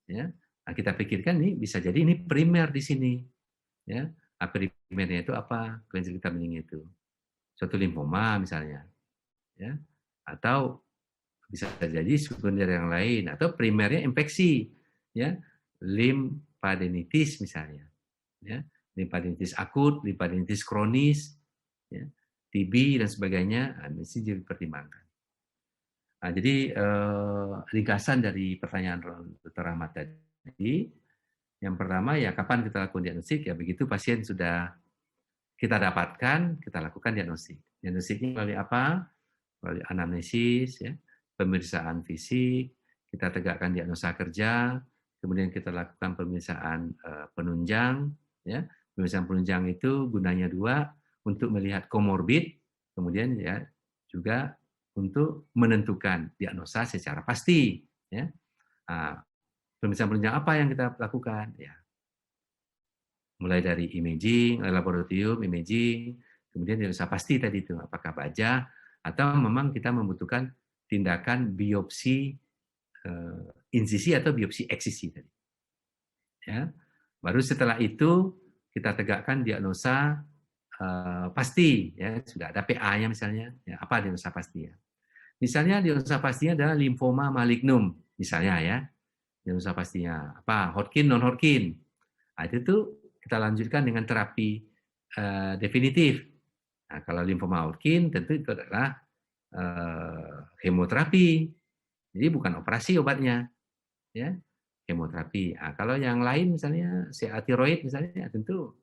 ya, nah kita pikirkan ini bisa jadi ini primer di sini, ya. Primernya itu apa? Kelenjar getah bening itu, suatu limfoma misalnya, ya, atau bisa jadi sekunder yang lain, atau primernya infeksi, ya, limfadenitis misalnya, ya. Limfadenitis akut, limfadenitis kronis, ya, TB dan sebagainya, mesti dipertimbangkan. Nah, jadi ringkasan dari pertanyaan Dr. Ahmad tadi, yang pertama ya kapan kita lakukan diagnostik, ya begitu pasien sudah kita dapatkan, kita lakukan diagnostik. Diagnostiknya melalui apa? Melalui anamnesis, ya, pemeriksaan fisik, kita tegakkan diagnosa kerja, kemudian kita lakukan pemeriksaan penunjang, ya. Pemeriksaan penunjang itu gunanya 2, untuk melihat komorbid, kemudian ya juga untuk menentukan diagnosa secara pasti. Ya. Nah, pemeriksaan apa yang kita lakukan? Ya. Mulai dari imaging, laboratorium, imaging, kemudian diagnosa pasti tadi itu, apakah baja, atau memang kita membutuhkan tindakan biopsi insisi atau biopsi eksisi tadi. Ya. Baru setelah itu kita tegakkan diagnosa pasti, ya sudah ada PA-nya misalnya, ya, apa diagnosa pasti ya? Misalnya diagnosa pastinya adalah limfoma malignum, misalnya ya, diagnosa pastinya apa? Hodgkin, non Hodgkin. Nah, itu tuh kita lanjutkan dengan terapi definitif. Nah, kalau limfoma Hodgkin tentu itu adalah kemoterapi, jadi bukan operasi obatnya, ya kemoterapi. Nah, kalau yang lain misalnya CA tiroid misalnya tentu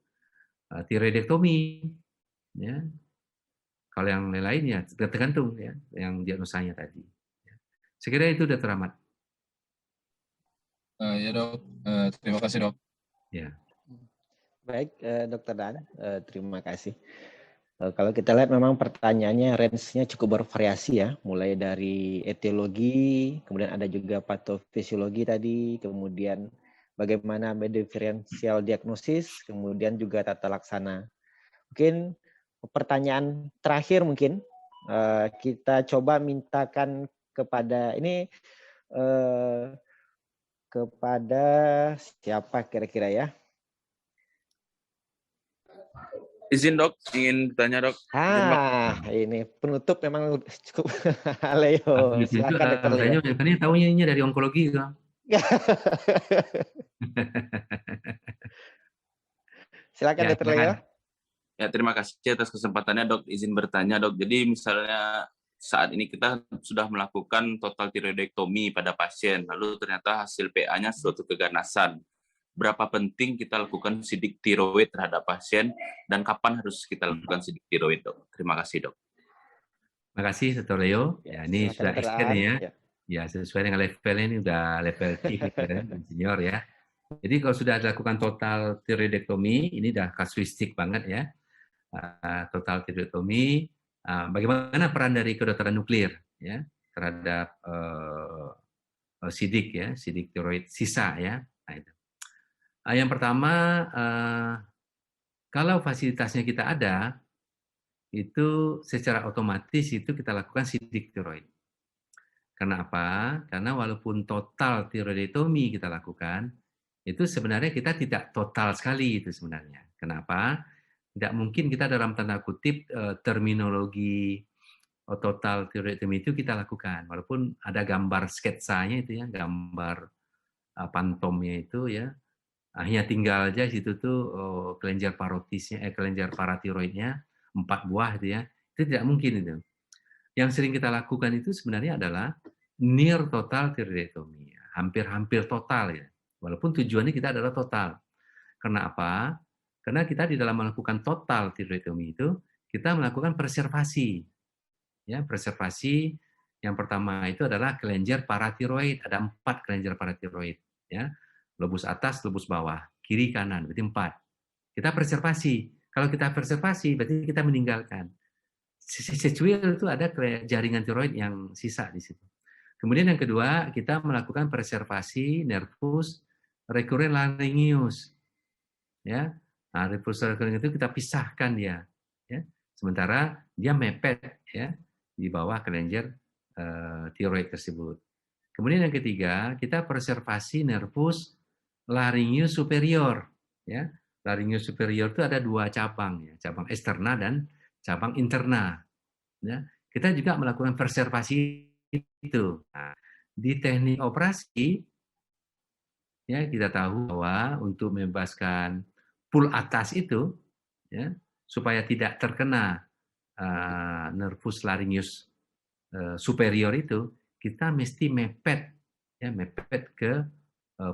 tiroidektomi, ya. Kalau yang lain ya tergantung ya yang diagnosanya tadi. Sekira itu Dr. Ahmad. Ya dok, terima kasih dok. Ya. Baik, Dr. Dan, terima kasih. Kalau kita lihat memang pertanyaannya range-nya cukup bervariasi ya, mulai dari etiologi, kemudian ada juga patofisiologi tadi, kemudian bagaimana diferensial diagnosis, kemudian juga tata laksana. Mungkin pertanyaan terakhir mungkin kita coba mintakan kepada ini kepada siapa kira-kira ya? Izin dok, ingin bertanya dok. Ini penutup memang cukup Leo. Silakan Dr. Leo. Ini tahunya ini dari onkologi kan? Silakan ya, Dr. Leo. Ya, terima kasih atas kesempatannya dok. Izin bertanya dok. Jadi misalnya saat ini kita sudah melakukan total tiroidektomi pada pasien, lalu ternyata hasil PA-nya suatu keganasan. Berapa penting kita lakukan sidik tiroid terhadap pasien dan kapan harus kita lakukan sidik tiroid dok? Terima kasih dok. Terima kasih Dr. Leo. Ya, ini sudah extend ya. Ya, sesuai dengan levelnya ini udah level chief dan senior ya. Jadi kalau sudah dilakukan total tiroidektomi, ini udah kasuistik banget ya. Total tiroidektomi, bagaimana peran dari kedokteran nuklir ya terhadap sidik ya, sidik tiroid sisa ya. Nah, itu. Yang pertama, kalau fasilitasnya kita ada, itu secara otomatis itu kita lakukan sidik tiroid. Karena apa? Karena walaupun total tiroidektomi kita lakukan, itu sebenarnya kita tidak total sekali itu sebenarnya. Kenapa? Tidak mungkin kita dalam tanda kutip terminologi total tiroidektomi itu kita lakukan. Walaupun ada gambar sketsanya itu ya, gambar pantomnya itu ya, hanya tinggal aja situ tuh kelenjar parotisnya, kelenjar paratiroidnya 4 buah itu ya, itu tidak mungkin itu. Yang sering kita lakukan itu sebenarnya adalah near total tiroidektomi, hampir-hampir total ya. Walaupun tujuannya kita adalah total. Karena apa? Karena kita di dalam melakukan total tiroidektomi itu kita melakukan preservasi. Ya, preservasi yang pertama itu adalah kelenjar paratiroid, ada 4 kelenjar paratiroid ya. Lobus atas, lobus bawah, kiri kanan, berarti 4. Kita preservasi. Kalau kita preservasi, berarti kita meninggalkan. Secuil itu ada jaringan tiroid yang sisa di situ. Kemudian yang kedua, kita melakukan preservasi nervus recurrent laryngeus. Ya, nah, nervus recurrent itu kita pisahkan dia. Ya, sementara dia mepet ya di bawah kelenjar tiroid tersebut. Kemudian yang ketiga, kita preservasi nervus laryngeus superior. Ya, laryngeus superior itu ada 2 cabang, ya, cabang eksterna dan cabang interna. Ya, kita juga melakukan preservasi itu. Nah, di teknik operasi, ya kita tahu bahwa untuk membebaskan pul atas itu, ya, supaya tidak terkena nervus laryngeus superior itu, kita mesti mepet, ya mepet ke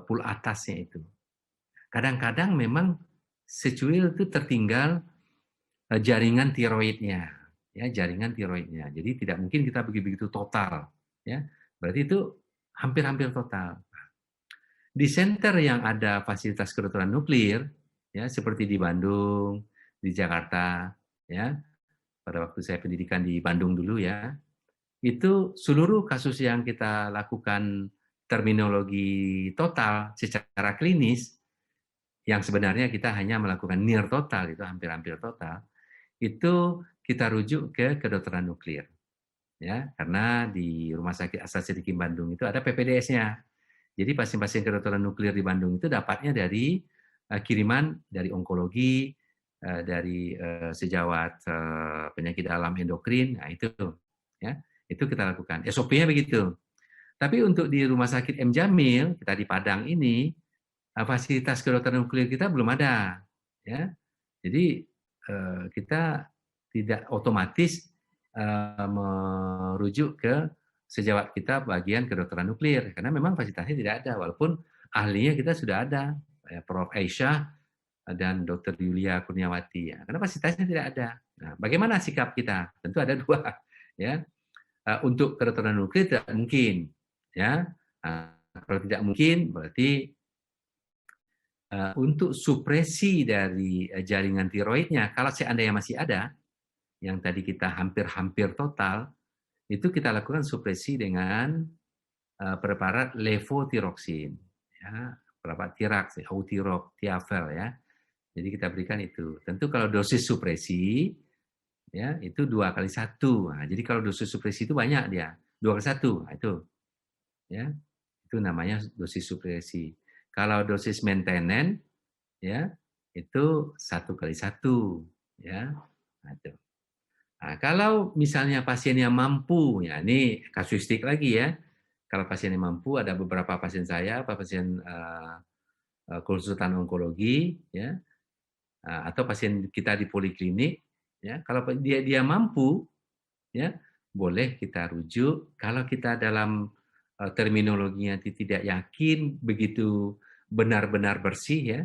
pul atasnya itu. Kadang-kadang memang secuil itu tertinggal jaringan tiroidnya, ya jaringan tiroidnya. Jadi tidak mungkin kita begitu total, ya. Berarti itu hampir-hampir total. Di center yang ada fasilitas kedokteran nuklir, ya seperti di Bandung, di Jakarta, ya, pada waktu saya pendidikan di Bandung dulu ya, itu seluruh kasus yang kita lakukan terminologi total secara klinis, yang sebenarnya kita hanya melakukan near total, itu hampir-hampir total, itu kita rujuk ke kedokteran nuklir. Ya, karena di Rumah Sakit Astra Siddiqui Bandung itu ada PPDS-nya. Jadi pasien-pasien kedokteran nuklir di Bandung itu dapatnya dari kiriman dari onkologi, dari sejawat penyakit dalam endokrin, nah itu ya, itu kita lakukan. SOP-nya begitu. Tapi untuk di Rumah Sakit M. Jamil, kita di Padang ini, fasilitas kedokteran nuklir kita belum ada, ya. Jadi kita tidak otomatis merujuk ke sejawat kita bagian kedokteran nuklir karena memang fasilitasnya tidak ada, walaupun ahlinya kita sudah ada, Prof. Aisyah dan Dr. Yulia Kurniawati, ya, karena fasilitasnya tidak ada. Nah, bagaimana sikap kita? Tentu ada dua, ya. Untuk kedokteran nuklir tidak mungkin, ya. Kalau tidak mungkin berarti untuk supresi dari jaringan tiroidnya, kalau seandainya masih ada, yang tadi kita hampir-hampir total, itu kita lakukan supresi dengan preparat levotiroksin, ya, preparat tirax, Autirok, Tiafel, ya. Jadi kita berikan itu. Tentu kalau dosis supresi, ya, itu 2x1. Nah, jadi kalau dosis supresi itu banyak dia, 2x1, nah, itu, ya, itu namanya dosis supresi. Kalau dosis maintenance, ya, itu 1x1, ya, nah, itu. Nah, kalau misalnya pasiennya mampu, ya ini kasuistik lagi ya. Kalau pasiennya mampu, ada beberapa pasien saya, pasien konsultan onkologi, ya, atau pasien kita di poliklinik, ya. Kalau dia mampu, ya, boleh kita rujuk. Kalau kita dalam terminologinya tidak yakin begitu benar-benar bersih, ya,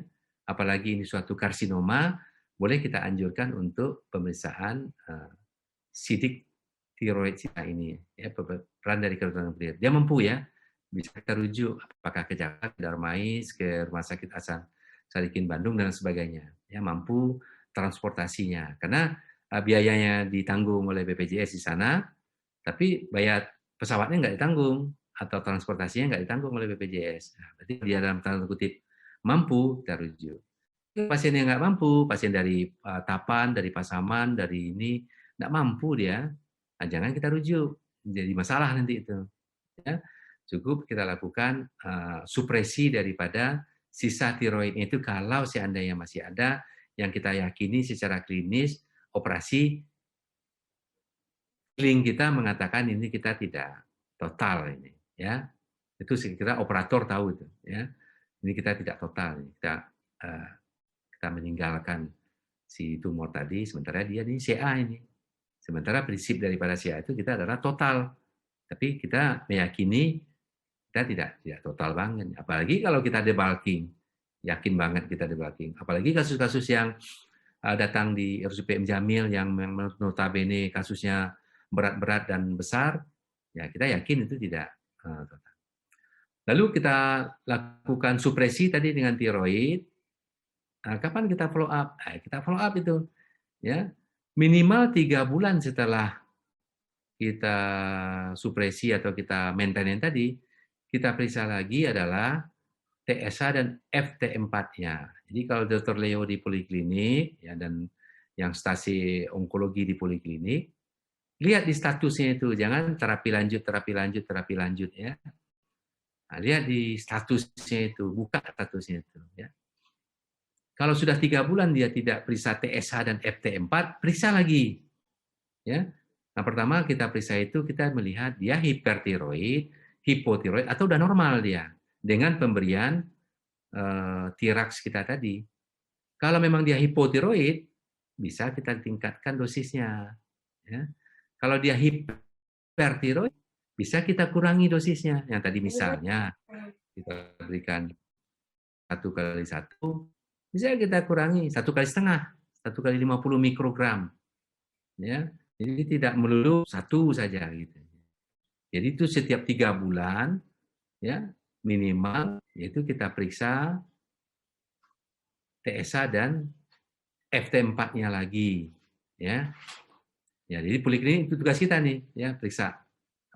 apalagi ini suatu karsinoma, boleh kita anjurkan untuk pemeriksaan sidik tiroid kita ini, ya, peran dari kedokteran nuklir. Dia mampu ya, bisa kita rujuk apakah ke Jakarta, ke Darmais, ke Rumah Sakit Hasan Sadikin Bandung dan sebagainya. Ya, mampu transportasinya, karena biayanya ditanggung oleh BPJS di sana, tapi bayar pesawatnya nggak ditanggung atau transportasinya nggak ditanggung oleh BPJS. Nah, berarti dia dalam tanda kutip mampu, kita rujuk. Pasien yang nggak mampu, pasien dari Tapan, dari Pasaman, dari ini nggak mampu dia, nah, jangan kita rujuk, jadi masalah nanti itu. Ya, cukup kita lakukan supresi daripada sisa tiroidnya itu kalau seandainya masih ada yang kita yakini secara klinis operasi link kita mengatakan ini kita tidak total ini, ya. Itu sekira operator tahu itu, ya. Ini kita tidak total, kita meninggalkan si tumor tadi, sementara dia di CA ini. Sementara prinsip daripada CA itu kita adalah total, tapi kita meyakini kita tidak total banget. Apalagi kalau kita debulking, yakin banget kita debulking. Apalagi kasus-kasus yang datang di RSUP M. Jamil yang notabene kasusnya berat-berat dan besar, ya kita yakin itu tidak total. Lalu kita lakukan supresi tadi dengan tiroid. Nah, kapan kita follow up? Kita follow up itu, ya, minimal 3 bulan setelah kita supresi atau kita maintenance tadi, kita periksa lagi adalah TSH dan FT4-nya. Jadi kalau Dr. Leo di poliklinik, ya, dan yang stasi onkologi di poliklinik, lihat di statusnya itu, jangan terapi lanjut, ya. Nah, lihat di statusnya itu, buka statusnya itu, ya. Kalau sudah 3 bulan dia tidak periksa TSH dan FT4, periksa lagi. Ya. Nah, pertama kita periksa itu, kita melihat dia hipertiroid, hipotiroid, atau udah normal dia dengan pemberian Tirax kita tadi. Kalau memang dia hipotiroid, bisa kita tingkatkan dosisnya. Ya. Kalau dia hipertiroid, bisa kita kurangi dosisnya. Yang tadi misalnya kita berikan 1x1, bisa kita kurangi 1,5 kali 1x50 mikrogram, ya. Jadi tidak melulu 1 saja gitu. Jadi itu setiap 3 bulan, ya, minimal yaitu kita periksa TSH dan FT4-nya lagi. ya. Ya, jadi poliklinik itu tugas kita nih, ya, periksa.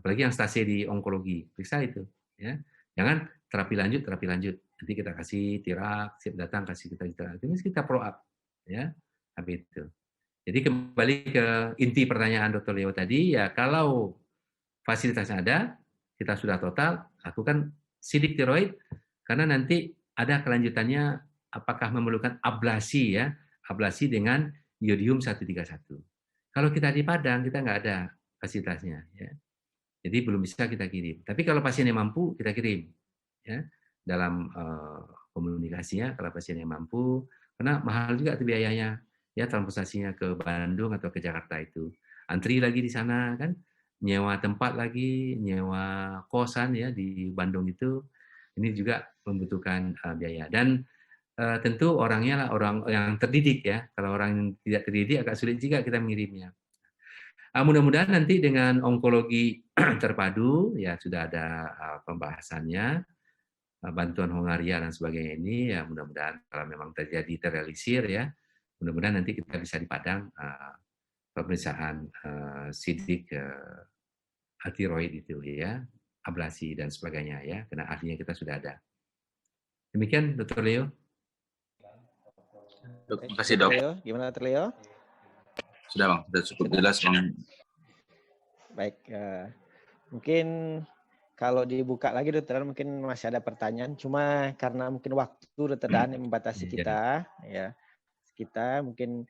Apalagi yang stasi di onkologi, periksa itu, ya. Jangan terapi lanjut. Nanti kita kasih tirak, siap datang kasih kita tirak. Ini kita pro up, ya. Tapi itu. Jadi kembali ke inti pertanyaan Dr. Leo tadi, ya kalau fasilitasnya ada, kita sudah total, lakukan sidik tiroid, karena nanti ada kelanjutannya apakah memerlukan ablasi, ya, ablasi dengan iodium 131. Kalau kita di Padang, kita nggak ada fasilitasnya, ya. Jadi belum bisa kita kirim. Tapi kalau pasiennya mampu, kita kirim, ya. Dalam komunikasinya, kalau pasiennya mampu, karena mahal juga tuh biayanya, ya, transportasinya ke Bandung atau ke Jakarta itu. Antri lagi di sana, kan, nyewa tempat lagi, nyewa kosan, ya, di Bandung itu, ini juga membutuhkan biaya. Dan tentu orangnya lah orang yang terdidik, ya. Kalau orang yang tidak terdidik agak sulit juga kita mengirimnya. Mudah-mudahan nanti dengan onkologi terpadu, ya, sudah ada pembahasannya, bantuan Hongaria dan sebagainya ini, ya, mudah-mudahan kalau memang terrealisir, ya, mudah-mudahan nanti kita bisa di Padang pemeriksaan sidik tiroid itu, ya, ablasi dan sebagainya, ya, karena ahlinya kita sudah ada. Demikian, Dr. Leo. Terima kasih, Dok. Leo, gimana Dr. Leo? Sudah, Bang. Sudah cukup jelas, Bang. Baik, mungkin kalau dibuka lagi, Dokter, mungkin masih ada pertanyaan. Cuma karena mungkin waktu, Dokter Dan, yang membatasi kita, ya, kita mungkin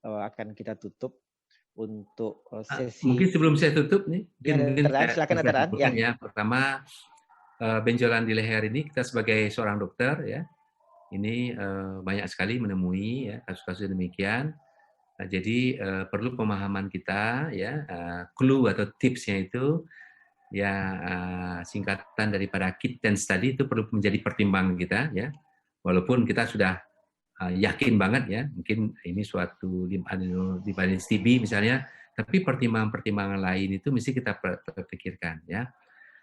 akan kita tutup untuk sesi. Mungkin sebelum saya tutup nih, silakan, Dokter Dan. Ya, pertama benjolan di leher ini kita sebagai seorang dokter, ya, ini banyak sekali menemui, ya, kasus-kasus demikian. Jadi perlu pemahaman kita, ya, clue atau tipsnya itu, ya, singkatan daripada kit dan study itu perlu menjadi pertimbangan kita, ya. Walaupun kita sudah yakin banget, ya, mungkin ini suatu limfadenitis TB misalnya, tapi pertimbangan-pertimbangan lain itu mesti kita pikirkan, ya.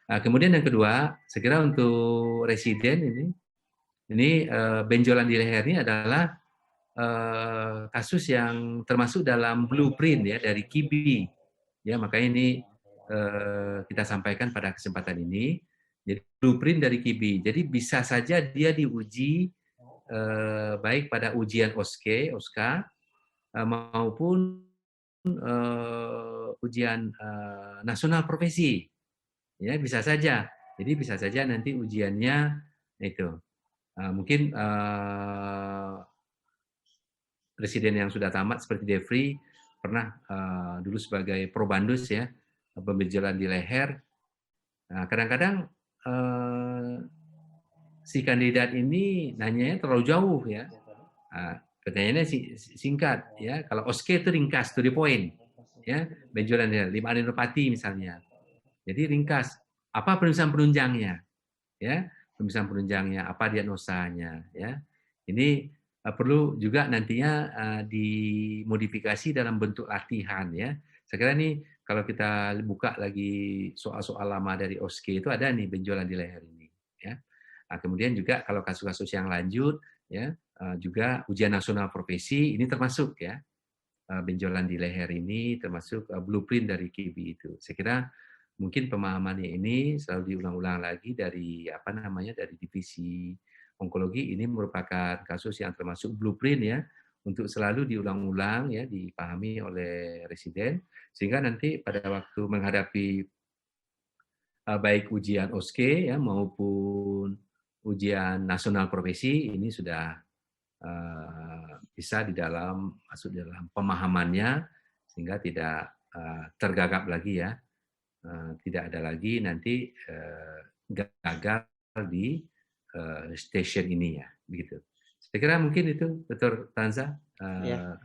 Kemudian yang kedua, segera untuk residen ini benjolan di leher ini adalah kasus yang termasuk dalam blueprint, ya, dari KIBI, ya, makanya ini kita sampaikan pada kesempatan ini. Jadi blueprint dari KIBI, jadi bisa saja dia diuji baik pada ujian OSCA maupun ujian nasional profesi, ya, bisa saja. Jadi bisa saja nanti ujiannya itu mungkin residen yang sudah tamat seperti Devri pernah dulu sebagai probandus, ya, benjolan di leher. Nah, kadang-kadang si kandidat ini nanyanya terlalu jauh, ya. Pertanyaannya singkat, ya. Kalau OSCE itu ringkas, to the point, ya. Benjolan di leher, limfadenopati misalnya. Jadi ringkas. Apa pemeriksaan penunjangnya, ya? Pemeriksaan penunjangnya, apa diagnosanya, ya. Ini perlu juga nantinya dimodifikasi dalam bentuk latihan, ya. Saya kira nih kalau kita buka lagi soal-soal lama dari OSCE itu ada nih benjolan di leher ini, ya. Kemudian juga kalau kasus-kasus yang lanjut, ya, juga ujian nasional profesi ini termasuk, ya, benjolan di leher ini termasuk blueprint dari KIBI itu. Saya kira mungkin pemahamannya ini selalu diulang-ulang lagi dari dari divisi onkologi. Ini merupakan kasus yang termasuk blueprint, ya, untuk selalu diulang-ulang, ya, dipahami oleh residen sehingga nanti pada waktu menghadapi baik ujian OSCE, ya, maupun ujian nasional profesi ini sudah bisa masuk di dalam pemahamannya sehingga tidak tergagap lagi, ya. Tidak ada lagi nanti gagal di station ini, ya, begitu. Saya kira mungkin itu, Dr. Tanza,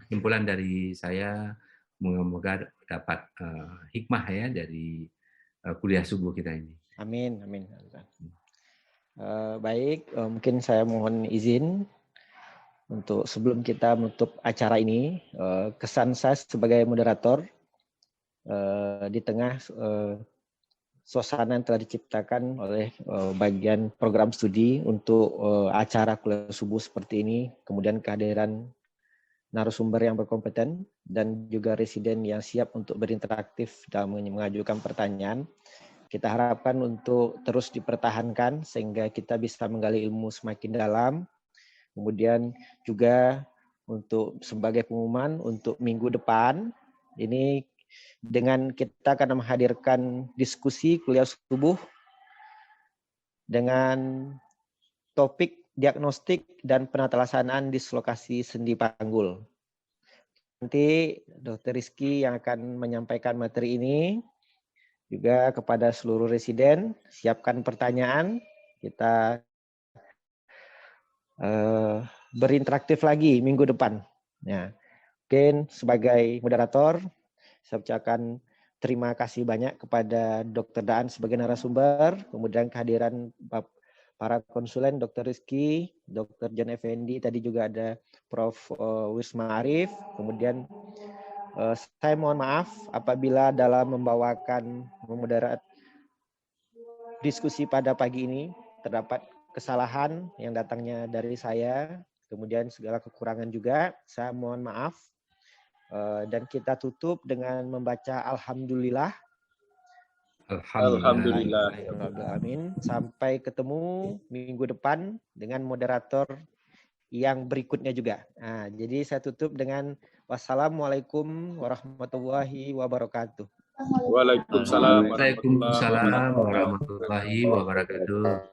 kesimpulan dari saya, moga-moga dapat hikmah, ya, dari kuliah subuh kita ini. Amin, amin. Baik, mungkin saya mohon izin untuk sebelum kita menutup acara ini, kesan saya sebagai moderator di tengah suasana yang telah diciptakan oleh bagian program studi untuk acara kuliah subuh seperti ini, kemudian kehadiran narasumber yang berkompeten dan juga residen yang siap untuk berinteraktif dalam mengajukan pertanyaan. Kita harapkan untuk terus dipertahankan sehingga kita bisa menggali ilmu semakin dalam. Kemudian juga untuk sebagai pengumuman untuk minggu depan, ini dengan kita akan menghadirkan diskusi kuliah subuh dengan topik diagnostik dan penata-laksanaan dislokasi sendi panggul. Nanti Dr. Rizky yang akan menyampaikan materi ini, juga kepada seluruh residen, siapkan pertanyaan, kita berinteraktif lagi minggu depan. Ya. Mungkin sebagai moderator, saya ucapkan terima kasih banyak kepada Dr. Daan sebagai narasumber, kemudian kehadiran para konsulen Dr. Rizky, Dr. John Effendi, tadi juga ada Prof. Wisma Arif, kemudian saya mohon maaf apabila dalam membawakan memoderat diskusi pada pagi ini terdapat kesalahan yang datangnya dari saya, kemudian segala kekurangan juga, saya mohon maaf. Dan kita tutup dengan membaca Alhamdulillah. Alhamdulillah. Amin. Sampai ketemu minggu depan dengan moderator yang berikutnya juga. Nah, jadi saya tutup dengan wassalamualaikum warahmatullahi wabarakatuh. Waalaikumsalam Waalaikumsalam warahmatullahi wabarakatuh.